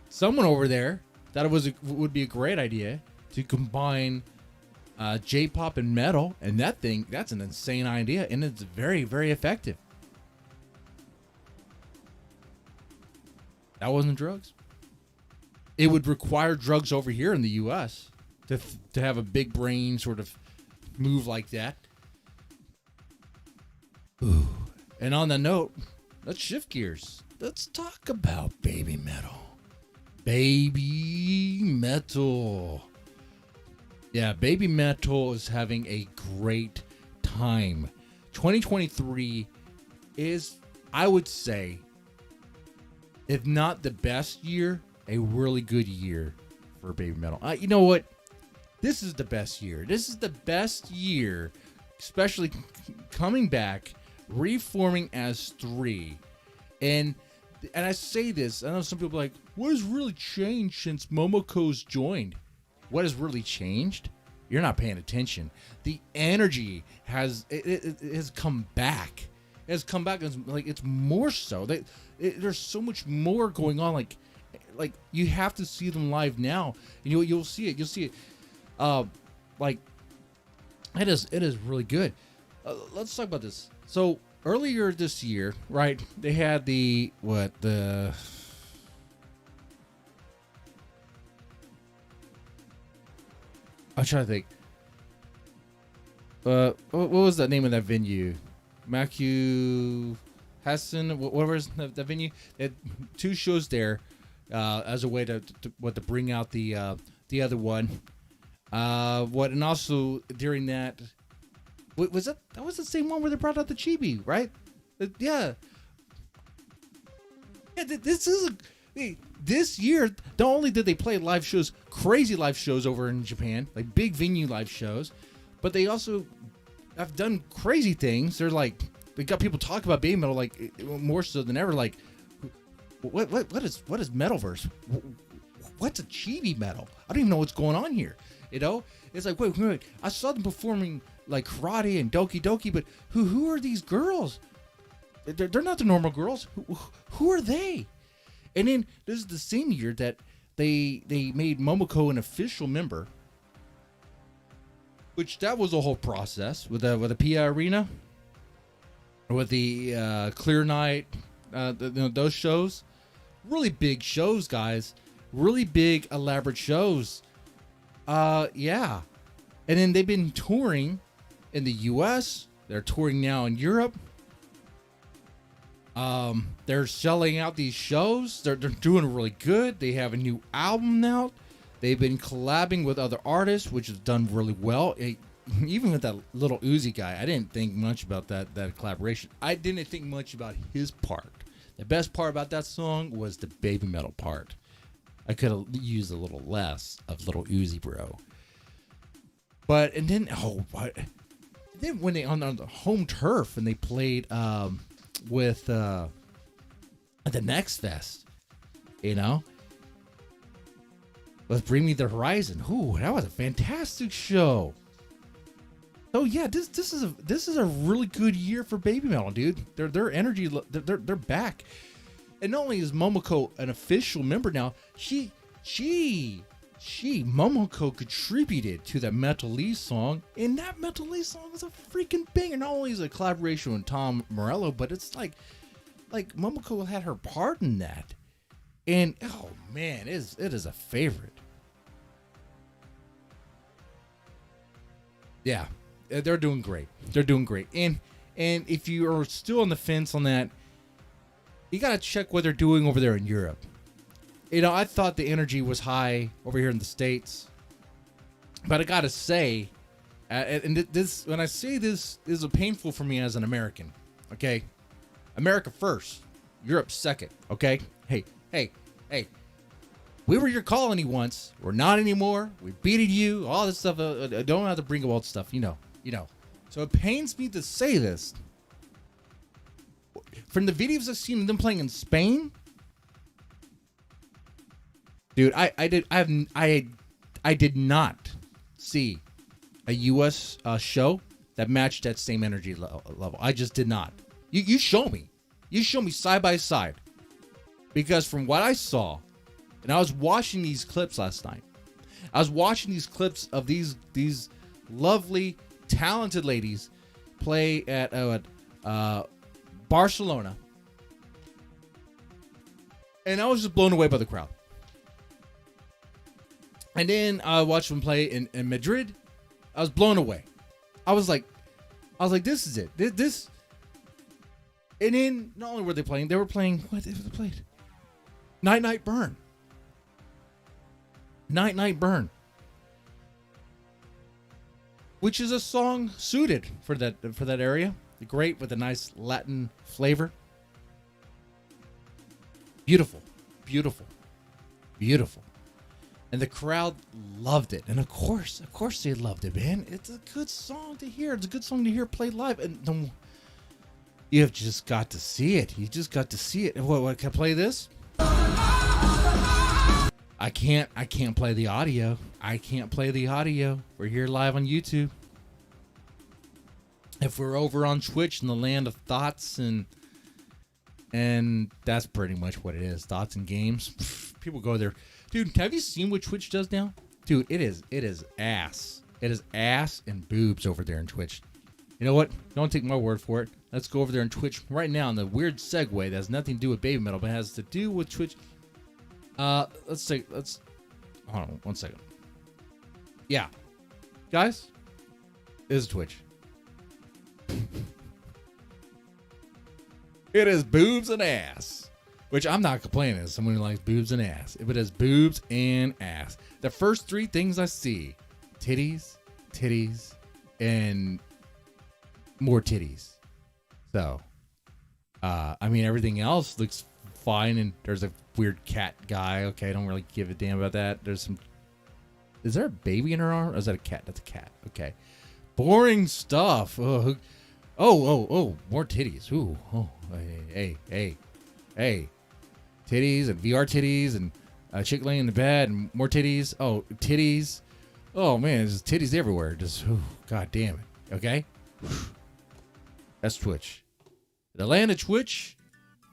someone over there thought it would be a great idea to combine J-pop and metal, and that's an insane idea, and it's very, very effective. That wasn't drugs. It would require drugs over here in the U.S. to have a big brain sort of move like that. Ooh. And on the note, let's shift gears. Let's talk about baby metal. Baby metal. Yeah, baby metal is having a great time. 2023 is, I would say, if not the best year, a really good year for baby metal. You know what? This is the best year. This is the best year, especially coming back, reforming as 3. And I say this, I know some people are like, what has really changed since Momoko's joined? What has really changed? You're not paying attention. The energy has come back. It has come back. It's more so. There's so much more going on. Like you have to see them live now. And you'll see it. You'll see it. It is really good. Let's talk about this. So earlier this year, right? They had I'm trying to think. What was the name of that venue? MIHO Hassan, whatever is that venue. They had 2 shows there, as a way to bring out the other one. And also during that, was that was the same one where they brought out the chibi, right? Yeah. This year, not only did they play live shows, crazy live shows over in Japan, like big venue live shows, but they also have done crazy things. They got people talking about baby metal like more so than ever. Like, what is Metalverse? What's a chibi metal? I don't even know what's going on here. You know, it's like wait. I saw them performing like karate and doki doki, but who are these girls? They're not the normal girls. Who are they? And then this is the same year that they made Momoko an official member, which that was a whole process with the PI Arena, with the Clear Night, those shows, really big shows, guys, really big elaborate shows. Yeah, and then they've been touring in the U.S. They're touring now in Europe. They're selling out these shows. They're doing really good. They have a new album out. They've been collabing with other artists, which has done really well. Even with that little Uzi guy, I didn't think much about that collaboration. I didn't think much about his part. The best part about that song was the baby metal part. I could have used a little less of little Uzi bro. And then when they on the home turf and they played with the Next Fest, you know, with Bring Me the Horizon. Ooh, that was a fantastic show. Oh yeah, this is a really good year for baby metal, dude. Their energy, they're back. And not only is Momoko an official member now, she Momoko contributed to that Metal Lee song, and that Metal Lee song is a freaking banger. Not only is it a collaboration with Tom Morello, but it's like Momoko had her part in that. And oh man, it is a favorite. Yeah, they're doing great. They're doing great. And if you are still on the fence on that, you gotta check what they're doing over there in Europe. You know, I thought the energy was high over here in the States, but I gotta say, and this, when I say this is painful for me as an American. Okay, America first, Europe second. Okay, hey, We were your colony once. We're not anymore. We beated you. All this stuff. I don't have to bring up all the stuff. You know. So it pains me to say this. From the videos I've seen of them playing in Spain, dude, I did not see a U.S. Show that matched that same energy level. I just did not. You show me. You show me side by side. Because from what I saw, and I was watching these clips last night. I was watching these clips of these lovely, talented ladies play at Barcelona. And I was just blown away by the crowd. And then I watched them play in Madrid. I was blown away. I was like, this is it. This. And then not only were they playing, they were playing, what they played? Night Night Burn. Night Night Burn. Which is a song suited for that area. Great with a nice Latin flavor. Beautiful. Beautiful. Beautiful. And the crowd loved it. And of course they loved it, man. It's a good song to hear. It's a good song to hear played live. And you've just got to see it. You just got to see it. What can I play this? I can't play the audio. I can't play the audio. We're here live on YouTube. If we're over on Twitch in the land of thoughts and that's pretty much what it is. Thoughts and games. People go there. Dude, have you seen what Twitch does now? Dude, it is ass. It is ass and boobs over there in Twitch. You know what? Don't take my word for it. Let's go over there on Twitch right now in the weird segue that has nothing to do with baby metal, but has to do with Twitch. Hold on 1 second. Yeah. Guys, this is Twitch. It is boobs and ass. Which I'm not complaining as someone who likes boobs and ass. If it is boobs and ass. The first three things I see. Titties, and more titties. So, I mean, everything else looks fine. And there's a weird cat guy. Okay, I don't really give a damn about that. There's some... Is there a baby in her arm? Or is that a cat? That's a cat. Okay. Boring stuff. Oh, more titties. Ooh. Oh, hey. Titties and VR titties and a chick laying in the bed and more titties. Oh, titties. Oh, man, there's titties everywhere. Just, god damn it. Okay? That's Twitch. The land of Twitch,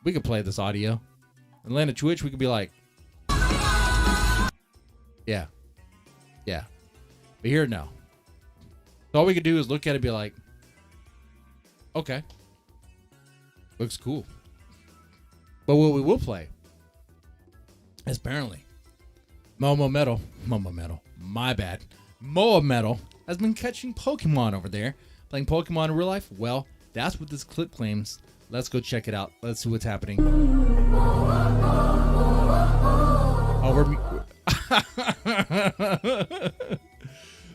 we could play this audio. In the land of Twitch, we could be like, yeah. But here, no. So all we could do is look at it and be like, okay. Looks cool. But what we will play is apparently Moa-Metal, my bad. Moa-Metal has been catching Pokemon over there. Playing Pokemon in real life? Well, that's what this clip claims. Let's go check it out. Let's see what's happening.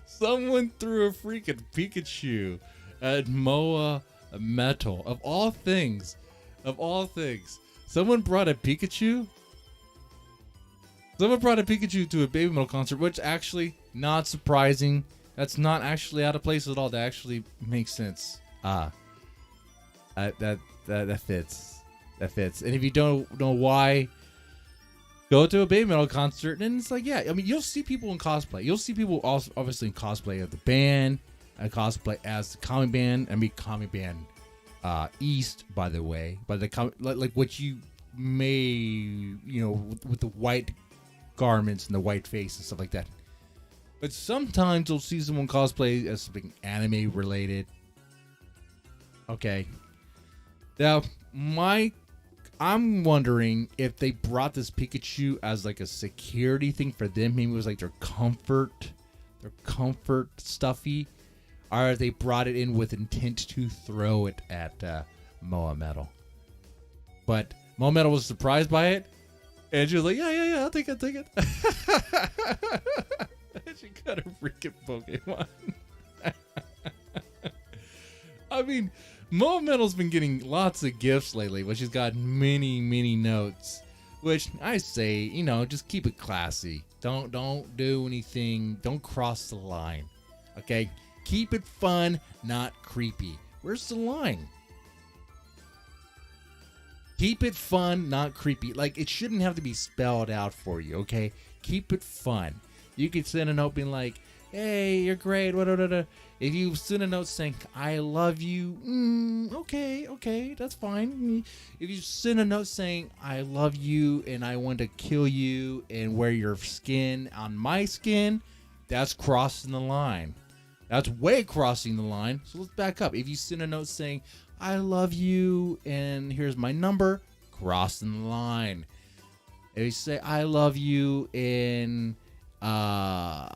Someone threw a freaking Pikachu at Moa-Metal. Of all things. Someone brought a Pikachu? Someone brought a Pikachu to a Baby Metal concert, which actually, not surprising. That's not actually out of place at all. That actually makes sense. That fits. That fits. And if you don't know why, go to a Baby Metal concert, and it's like, yeah, I mean, you'll see people in cosplay. You'll see people also obviously in cosplay of the band, and cosplay as the comic band. I mean, comic band East, by the way, but the like what you may, with the white garments and the white face and stuff like that. But sometimes you'll see someone cosplay as something anime related. Okay. Now, I'm wondering if they brought this Pikachu as like a security thing for them. Maybe it was like their comfort stuffy. Or they brought it in with intent to throw it at Moa-Metal. But Moa-Metal was surprised by it. And she was like, yeah, I'll take it. And she got a freaking Pokemon. I mean, Moa-Metal's been getting lots of gifts lately, but she's got many notes Which I say, you know, just keep it classy. Don't do anything. Don't cross the line. Okay? Keep it fun, not creepy. Where's the line? Keep it fun, not creepy. Like, it shouldn't have to be spelled out for you, okay? Keep it fun. You could send a note being like, hey, you're great. If you send a note saying, I love you, okay, that's fine. If you send a note saying, I love you and I want to kill you and wear your skin on my skin, that's crossing the line. That's way crossing the line. So let's back up. If you send a note saying, I love you and here's my number, crossing the line. If you say, I love you and how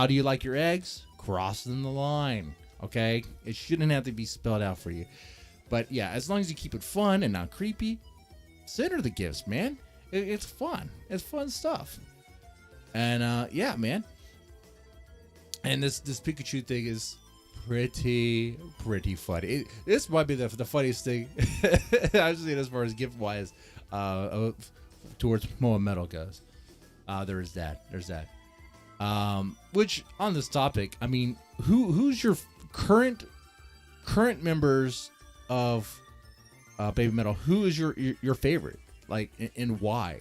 do you like your eggs? Crossing the line. Okay? It shouldn't have to be spelled out for you. But yeah, as long as you keep it fun and not creepy, send her the gifts, man. It's fun. It's fun stuff. And yeah, man. And this Pikachu thing is pretty funny. This might be the funniest thing I've seen as far as gift wise towards Moa-Metal goes. There's that. Which on this topic, I mean, who's your current members of BABYMETAL? Who is your favorite? Like, and why?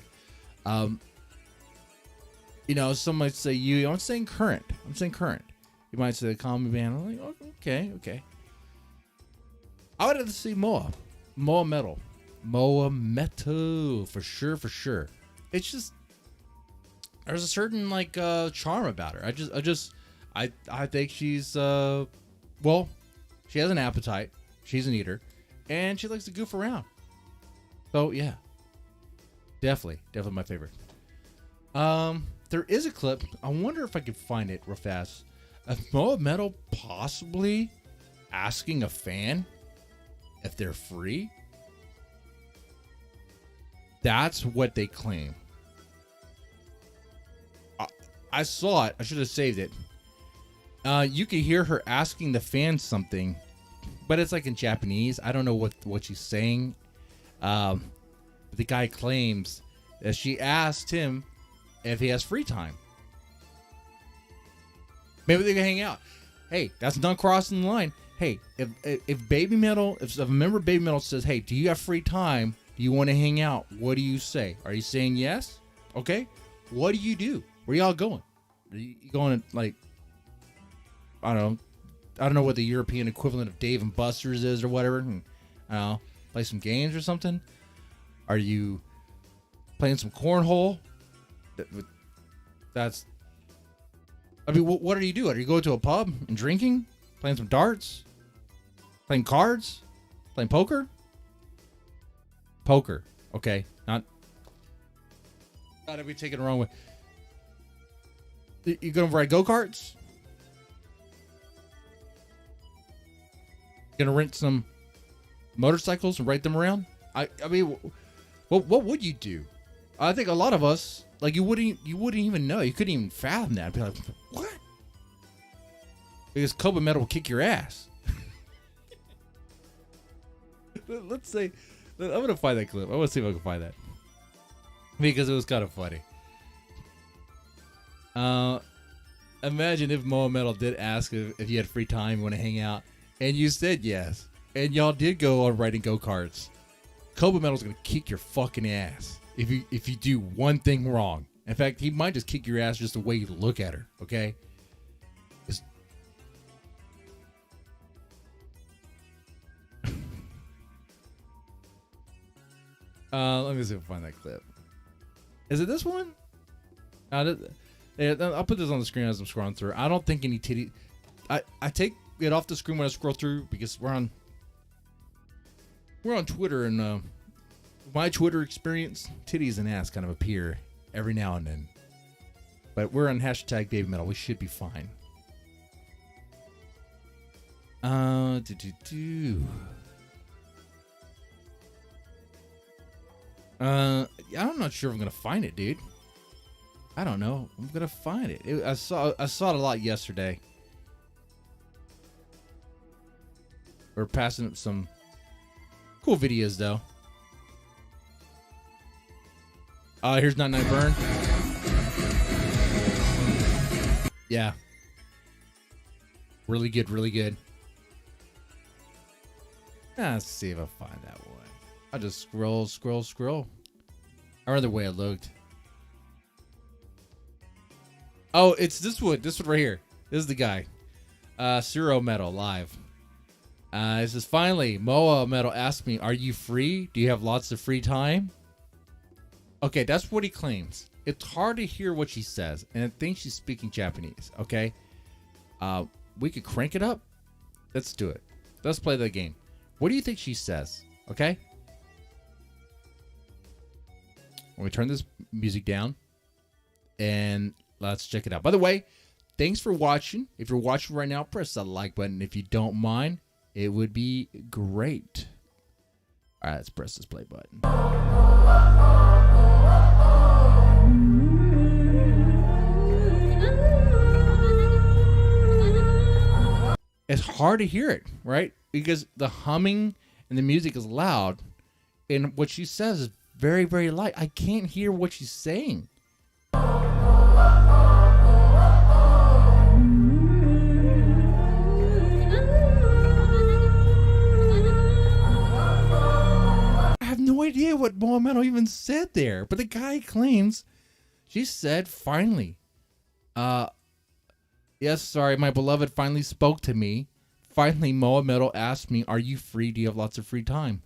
You know, some might say you. I'm saying current. You might say Common Band. I'm like, okay. I would have to see Moa-Metal, Moa-Metal for sure. It's just there's a certain like charm about her. I think she's well, she has an appetite. She's an eater, and she likes to goof around. So yeah, definitely my favorite. There is a clip. I wonder if I could find it real fast. Of Moa-Metal possibly asking a fan if they're free. That's what they claim. I saw it. I should have saved it. You could hear her asking the fan something, but it's like in Japanese. I don't know what she's saying. The guy claims that she asked him if he has free time. Maybe they can hang out. Hey, that's not crossing the line. Hey, if BABYMETAL, if a member of BABYMETAL says, hey, do you have free time? Do you want to hang out? What do you say? Are you saying yes? Okay. What do you do? Where y'all going? Are you going to, like, I don't know what the European equivalent of Dave and Buster's is or whatever. And, I don't know, play some games or something? Are you playing some cornhole? That's, I mean, what do you do? Are you going to a pub and drinking? Playing some darts? Playing cards? Playing poker? Poker. Okay. Not if we take it the wrong way. You going to ride go-karts? You going to rent some motorcycles and ride them around? I mean, what would you do? I think a lot of us, like, you wouldn't even know. You couldn't even fathom that. I'd be like, what? Because Moa-Metal will kick your ass. Let's say, I'm going to find that clip. I want to see if I can find that. Because it was kind of funny. Imagine if Moa-Metal did ask if you had free time, you want to hang out, and you said yes. And y'all did go on riding go-karts. Moa-Metal's going to kick your fucking ass if you do one thing wrong. In fact, he might just kick your ass just the way you look at her, okay? Let me see if I find that clip. Is it this one? I'll put this on the screen as I'm scrolling through. I don't think any titty. I take it off the screen when I scroll through because we're on Twitter, and my Twitter experience, titties and ass kind of appear every now and then. But we're on hashtag BABYMETAL. We should be fine. I'm not sure if I'm gonna find it, dude. I don't know. I'm gonna find it. I saw it a lot yesterday. We're passing up some cool videos though. Here's 99 Burn. Yeah. Really good, really good. Let's see if I find that one. I'll just scroll. I remember the way it looked. Oh, it's this one. This one right here. This is the guy. Zero Metal live. It says, finally, Moa-Metal asked me, are you free? Do you have lots of free time? Okay, that's what he claims. It's hard to hear what she says, and I think she's speaking Japanese, okay? We could crank it up. Let's do it. Let's play the game. What do you think she says, okay? Let me turn this music down, and let's check it out. By the way, thanks for watching. If you're watching right now, press that like button. If you don't mind, it would be great. All right, let's press this play button. It's hard to hear it, right? Because the humming and the music is loud, and what she says is very, very light. I can't hear what she's saying. I have no idea what Moa-Metal even said there, but the guy claims she said, finally. Yes, sorry, my beloved finally spoke to me. Finally, Moa-Metal asked me, are you free? Do you have lots of free time?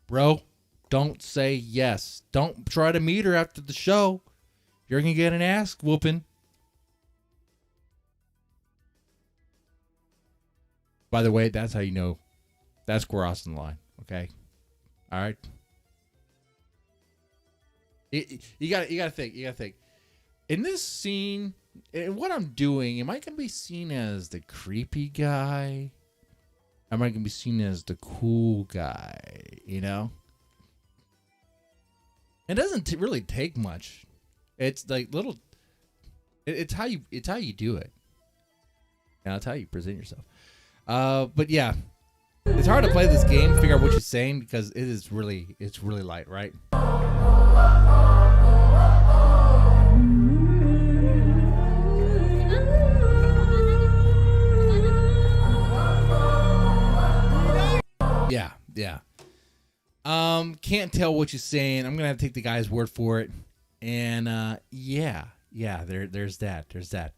Bro, don't say yes. Don't try to meet her after the show. You're going to get an ass whooping. By the way, that's how you know that's crossing the line, okay? All right? You got to think. In this scene, and what I'm doing, am I going to be seen as the creepy guy? Am I going to be seen as the cool guy? You know? It doesn't really take much. It's like little. It's how you do it. And it's how you present yourself. But yeah, it's hard to play this game, figure out what you're saying, because it's really light, right? Yeah. Can't tell what you're saying. I'm gonna have to take the guy's word for it. And yeah. There's that.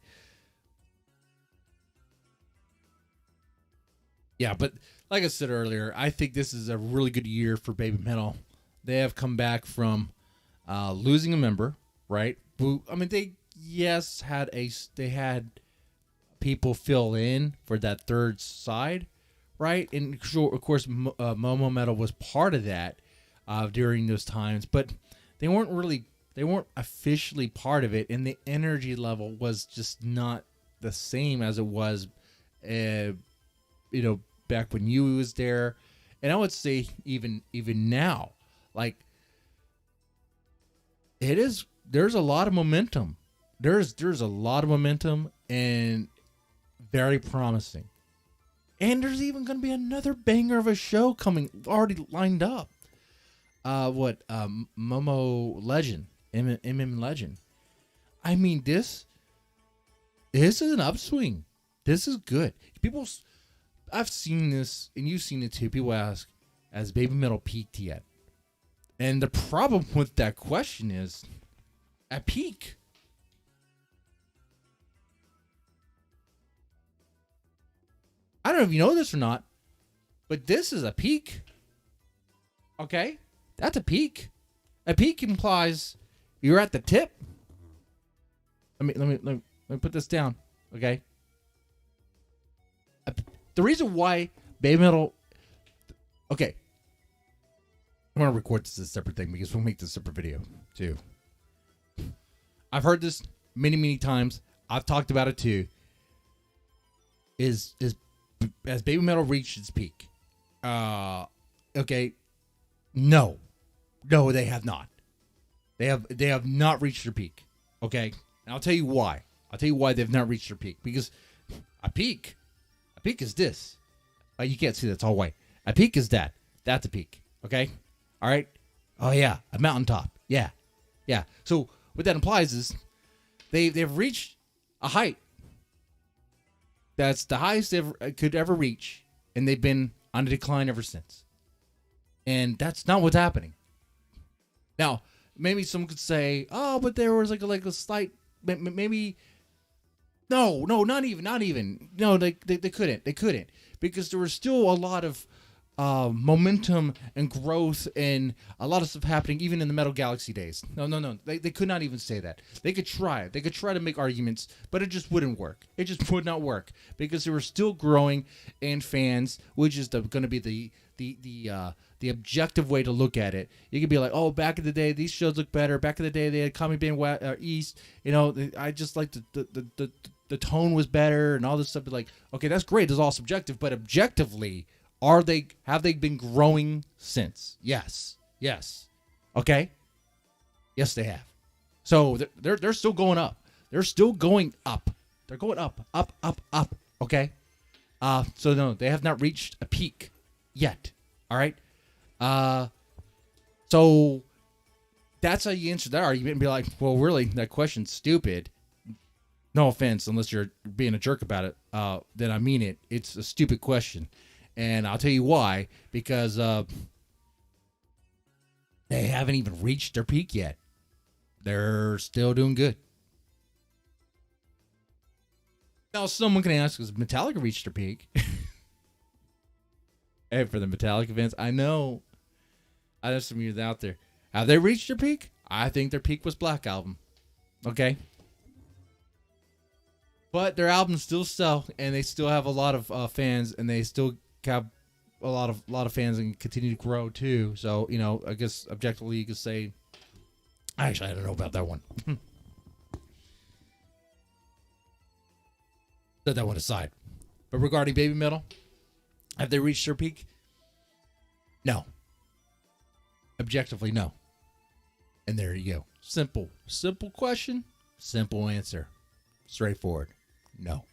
Yeah, but like I said earlier, I think this is a really good year for BABYMETAL. They have come back from losing a member, right? I mean, they had people fill in for that third side. Right, and of course, Moa-Metal was part of that during those times, but they weren't officially part of it, and the energy level was just not the same as it was, back when you was there, and I would say even now, like there's a lot of momentum. There's a lot of momentum and very promising. And there's even going to be another banger of a show coming, already lined up. Momo Legend, MM Legend. I mean, this is an upswing. This is good. I've seen this, and you've seen it too. People ask, has BABYMETAL peaked yet? And the problem with that question is, at peak. I don't know if you know this or not, but this is a peak. Okay? That's a peak. A peak implies you're at the tip. Let me put this down. Okay? The reason why BABYMETAL... Okay. I'm going to record this as a separate thing because we'll make this a separate video too. I've heard this many times. I've talked about it too. Has BABYMETAL reached its peak? Okay. No, they have not. They have not reached their peak. Okay, and I'll tell you why. I'll tell you why they've not reached their peak. Because a peak is this. You can't see that, it's all white. A peak is that. That's a peak. Okay. All right. Oh yeah, a mountaintop. Yeah. Yeah. So what that implies is they've reached a height that's the highest they could ever reach, and they've been on a decline ever since. And that's not what's happening. Now, maybe someone could say, "Oh, but there was like a slight, maybe." No, not even. No, they couldn't because there was still a lot of momentum and growth and a lot of stuff happening even in the Metal Galaxy days. No. They could not even say that. They could try it. They could try to make arguments, but it just wouldn't work. It just would not work because they were still growing in fans, which is going to be the objective way to look at it. You could be like, oh, back in the day, these shows look better. Back in the day, they had Comic Band East. You know, I just like the tone was better and all this stuff. But like, okay, that's great. It's all subjective, but objectively, have they been growing since? Yes. Okay. Yes, they have. So they're still going up. They're still going up. They're going up. Okay. So no, they have not reached a peak yet. All right. So that's how you answer that argument and be like, well, really, that question's stupid. No offense, unless you're being a jerk about it. Then I mean it. It's a stupid question. And I'll tell you why. Because they haven't even reached their peak yet. They're still doing good. Now, someone can ask, has Metallica reached their peak? Hey, for the Metallica fans, I know some of you out there. Have they reached their peak? I think their peak was Black Album. Okay? But their albums still sell, and they still have a lot of fans, and they still have a lot of fans and continue to grow too. So, you know, I guess objectively you could say, actually, I don't know about that one. Set that one aside. But regarding BABYMETAL, have they reached their peak? No. Objectively, no. And there you go. Simple question, simple answer. Straightforward. No.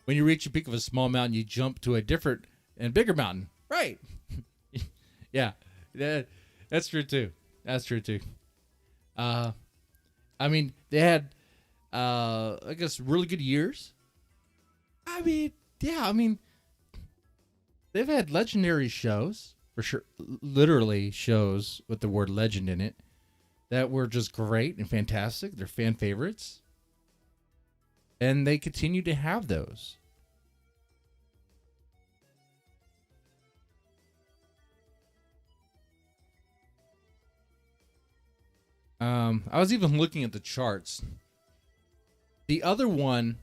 When you reach the peak of a small mountain, you jump to a different and bigger mountain. Right. Yeah. That's true too. I mean, they had, I guess, really good years. I mean, yeah, they've had legendary shows, for sure. Literally shows with the word legend in it that were just great and fantastic. They're fan favorites. And they continue to have those. I was even looking at the charts. The other one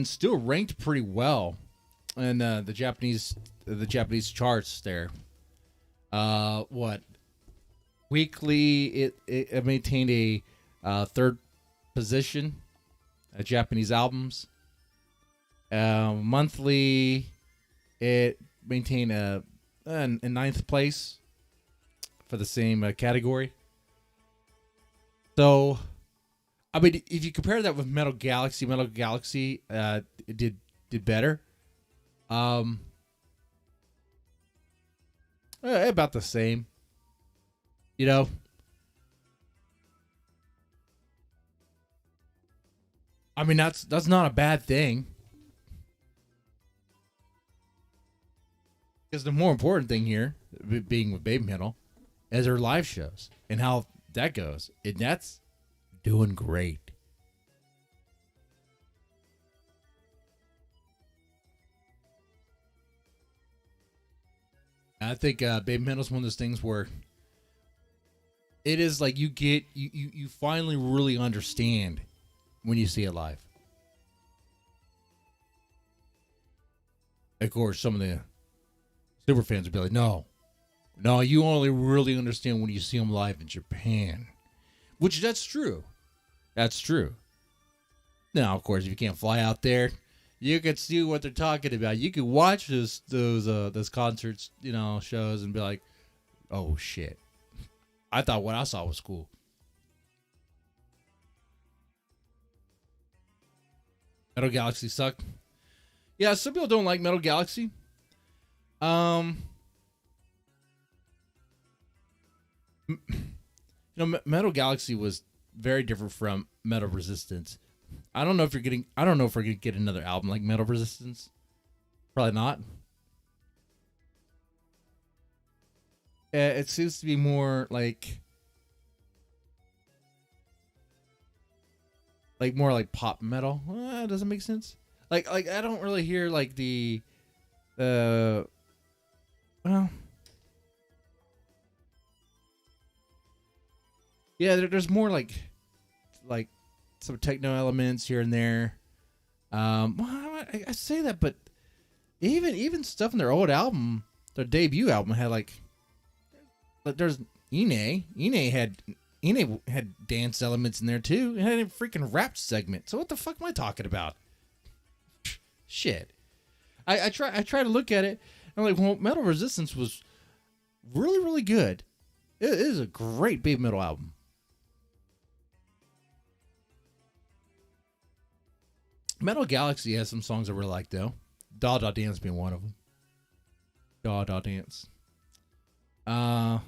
still ranked pretty well in the Japanese charts there. What? Weekly, it maintained a third position, Japanese albums. Monthly, it maintained a ninth place for the same category. So, I mean, if you compare that with Metal Galaxy it did better. About the same. You know. I mean, that's not a bad thing. Because the more important thing here, being with BABYMETAL, is their live shows and how that goes. And that's doing great. I think BABYMETAL's one of those things where it is like you finally really understand when you see it live. Of course, some of the super fans would be like, no, you only really understand when you see them live in Japan. Which, that's true. That's true. Now, of course, if you can't fly out there, you could see what they're talking about. You could watch those concerts, shows, and be like, oh, shit. I thought what I saw was cool. Metal Galaxy sucked. Yeah, some people don't like Metal Galaxy. Metal Galaxy was very different from Metal Resistance. I don't know if we're gonna get another album like Metal Resistance. Probably not. It seems to be more like more like pop metal. Doesn't make sense. Like I don't really hear like the well, yeah, there's more like some techno elements here and there. Well, I say that, but even stuff in their old album, their debut album had like there's Ine had dance elements in there too. It had a freaking rap segment. So what the fuck am I talking about? Shit. I try to look at it. I'm like, well, Metal Resistance was really, really good. It is a great Baby Metal album. Metal Galaxy has some songs I really like though. Da Da Dance being one of them. Da Da Dance. I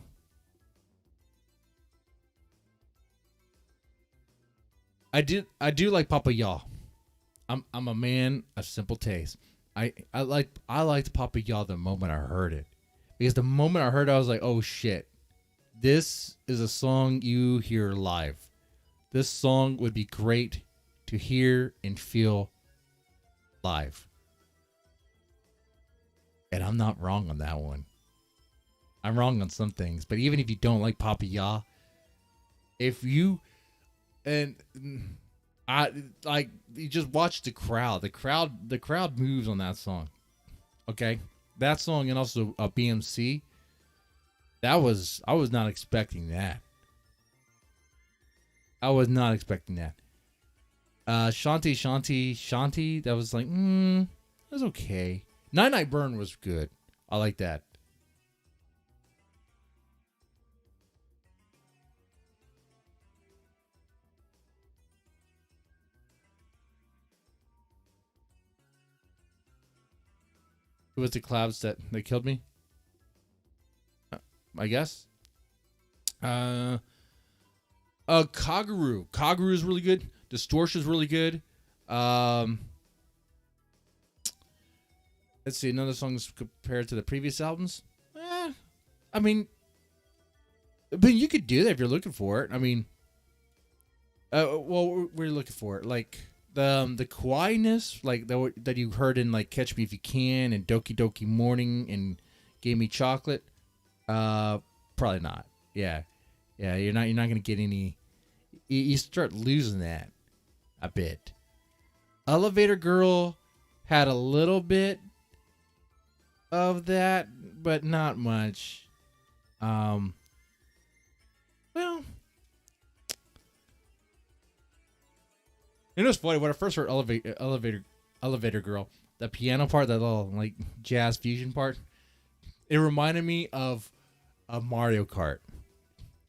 do like Papa Yaw. I'm a man of simple taste. I liked Papa Yaw the moment I heard it. Because the moment I heard it, I was like, oh shit. This is a song you hear live. This song would be great to hear and feel live. And I'm not wrong on that one. I'm wrong on some things, but even if you don't like Papa Yaw, if you and I like, you just watch the crowd. The crowd moves on that song. Okay, that song and also BMC. I was not expecting that. I was not expecting that. Shanti. That was like, it was okay. Night Night Burn was good. I like that. It was the clouds that killed me, I guess. Kaguru. Kaguru is really good. Distortion is really good. Let's see, another songs compared to the previous albums. I mean, but you could do that if you're looking for it. I mean, well, we're looking for it. Like the quietness, like that you heard in like Catch Me If You Can and Doki Doki Morning and Gave Me Chocolate. Probably not. Yeah, you're not gonna get any. You start losing that a bit. Elevator Girl had a little bit of that, but not much. Well, it was funny when I first heard Elevator Girl. The piano part, that little like jazz fusion part, it reminded me of a Mario Kart.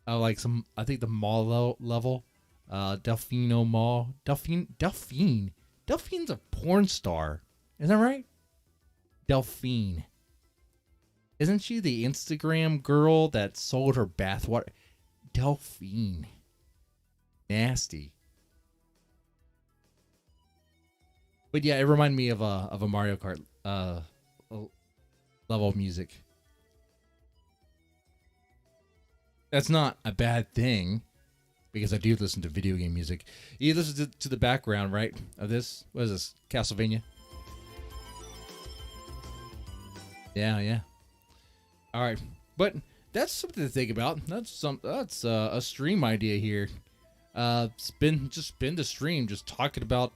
Like some, I think the mall level. Delphino Mall. Delphine. Delphine's a porn star. Is that right? Delphine. Isn't she the Instagram girl that sold her bathwater? Delphine. Nasty. But yeah, it reminded me of a Mario Kart level of music. That's not a bad thing, because I do listen to video game music. You listen to the background, right, of this? What is this? Castlevania? Yeah. All right, but that's something to think about. That's a stream idea here. Spin the stream, just talking about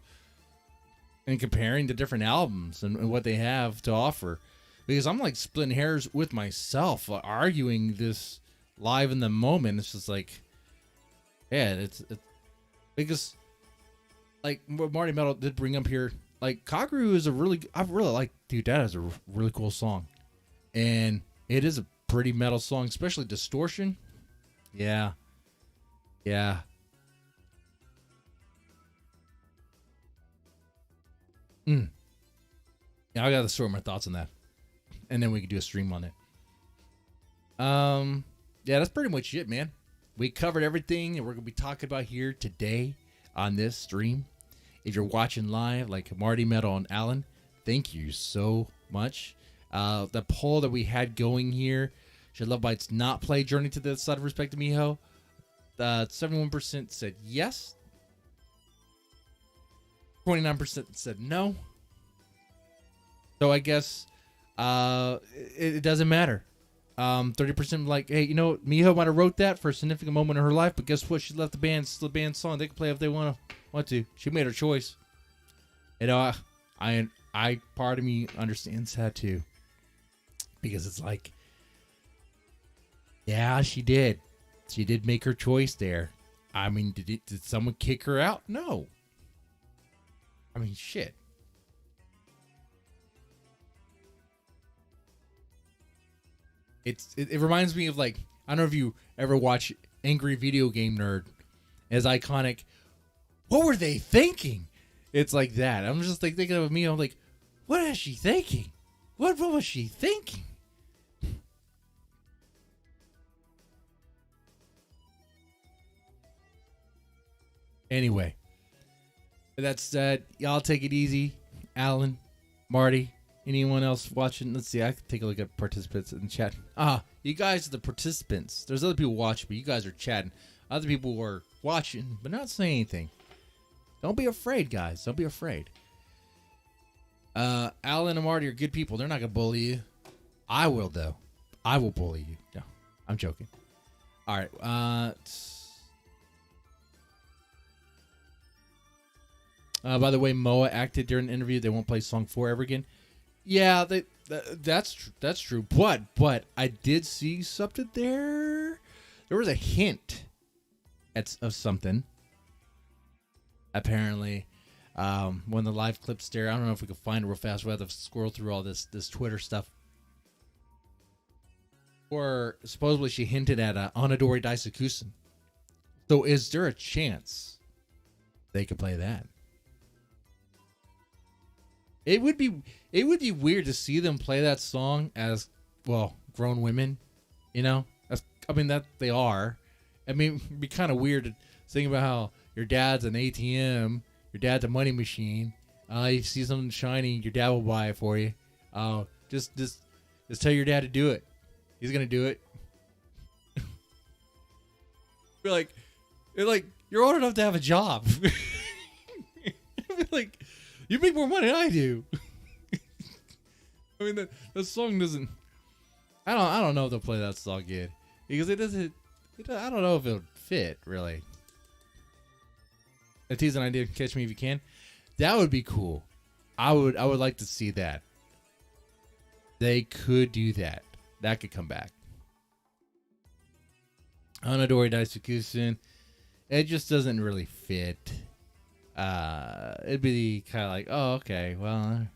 and comparing the different albums and what they have to offer. Because I'm like splitting hairs with myself, arguing this live in the moment. It's just like, yeah, it's because like what Marty Metal did bring up here, like Kaguru is I really like, dude, that is a really cool song, and it is a pretty metal song, especially Distortion. Yeah. Yeah, I gotta sort my thoughts on that, and then we can do a stream on it. Yeah, that's pretty much it, man. We covered everything, and we're gonna be talking about here today on this stream. If you're watching live, like Marty, Metal, and Alan, thank you so much. The poll that we had going here: should Lovebites not play Journey to the Side of Respect to MIHO? 71% said yes. 29% said no. So I guess it doesn't matter. 30% like, hey, you know, MIHO might have wrote that for a significant moment in her life, but guess what? She left the band. It's the band's song. They can play if they want to. She made her choice. You know, I part of me understands that too, because it's like, yeah, she did. She did make her choice there. I mean, did someone kick her out? No. I mean, shit. It reminds me of, like, I don't know if you ever watch Angry Video Game Nerd as iconic. What were they thinking? It's like that. I'm just like thinking of me. I'm like, what is she thinking? What was she thinking? Anyway, that said, y'all take it easy. Alan, Marty, anyone else watching? Let's see. I can take a look at participants in the chat. You guys are the participants. There's other people watching, but you guys are chatting. Other people were watching, but not saying anything. Don't be afraid, guys. Don't be afraid. Alan and Marty are good people. They're not gonna bully you. I will, though. I will bully you. No, I'm joking. All right. By the way, Moa acted during the interview. They won't play song 4 ever again. Yeah, that's true. But I did see something there. There was a hint of something. Apparently, when the live clips there, I don't know if we can find it real fast. We have to scroll through all this Twitter stuff. Or supposedly she hinted at Onodori Daisukusen. So is there a chance they could play that? It would be weird to see them play that song as, well, grown women, you know? That they are. I mean, it'd be kind of weird to think about how your dad's an ATM, your dad's a money machine. You see something shiny, your dad will buy it for you. Just tell your dad to do it. He's gonna do it. You're like, you're old enough to have a job. Like, you make more money than I do. I mean, that song doesn't. I don't know if they'll play that song again, because it doesn't. I don't know if it'll fit really. A tease an idea, Catch Me If You Can. That would be cool. I would like to see that. They could do that. That could come back. Onodori Daisukusen. It just doesn't really fit. It'd be kind of like, oh, okay, well,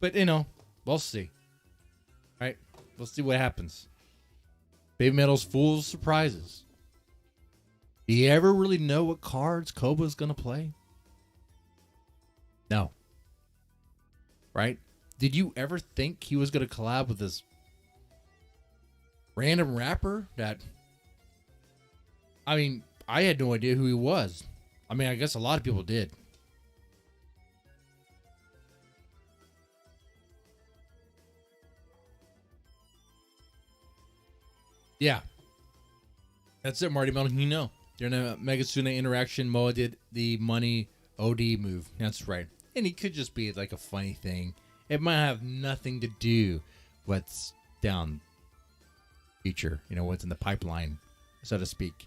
but you know, we'll see. Right? We'll see what happens. BABYMETAL's full of surprises. Do you ever really know what cards Koba's gonna play? No. Right? Did you ever think he was gonna collab with this random rapper that, I mean, I had no idea who he was. I mean, I guess a lot of people did. Yeah. That's it, Marty Melton. You know. During a Megasune interaction, Moa did the money OD move. That's right. And it could just be like a funny thing. It might have nothing to do with what's down future. You know, what's in the pipeline, so to speak.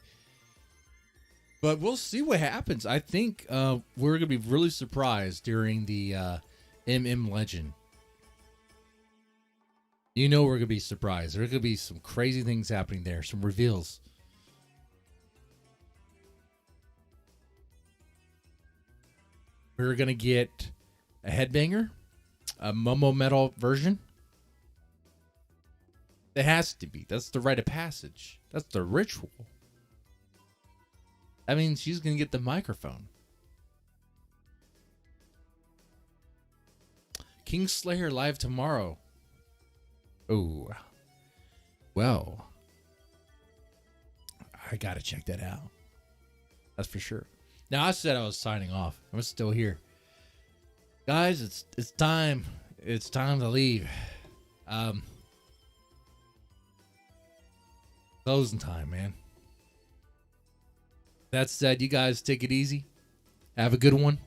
But we'll see what happens. I think we're going to be really surprised during the MM Legend. You know we're going to be surprised. There's going to be some crazy things happening there. Some reveals. We're going to get a headbanger. A MOA-METAL version. It has to be. That's the rite of passage. That's the ritual. I mean, she's going to get the microphone. Kingslayer live tomorrow. Oh, well, I gotta check that out. That's for sure. Now, I said I was signing off. I'm still here, guys. It's time. It's time to leave. Closing time, man. That said, you guys take it easy. Have a good one.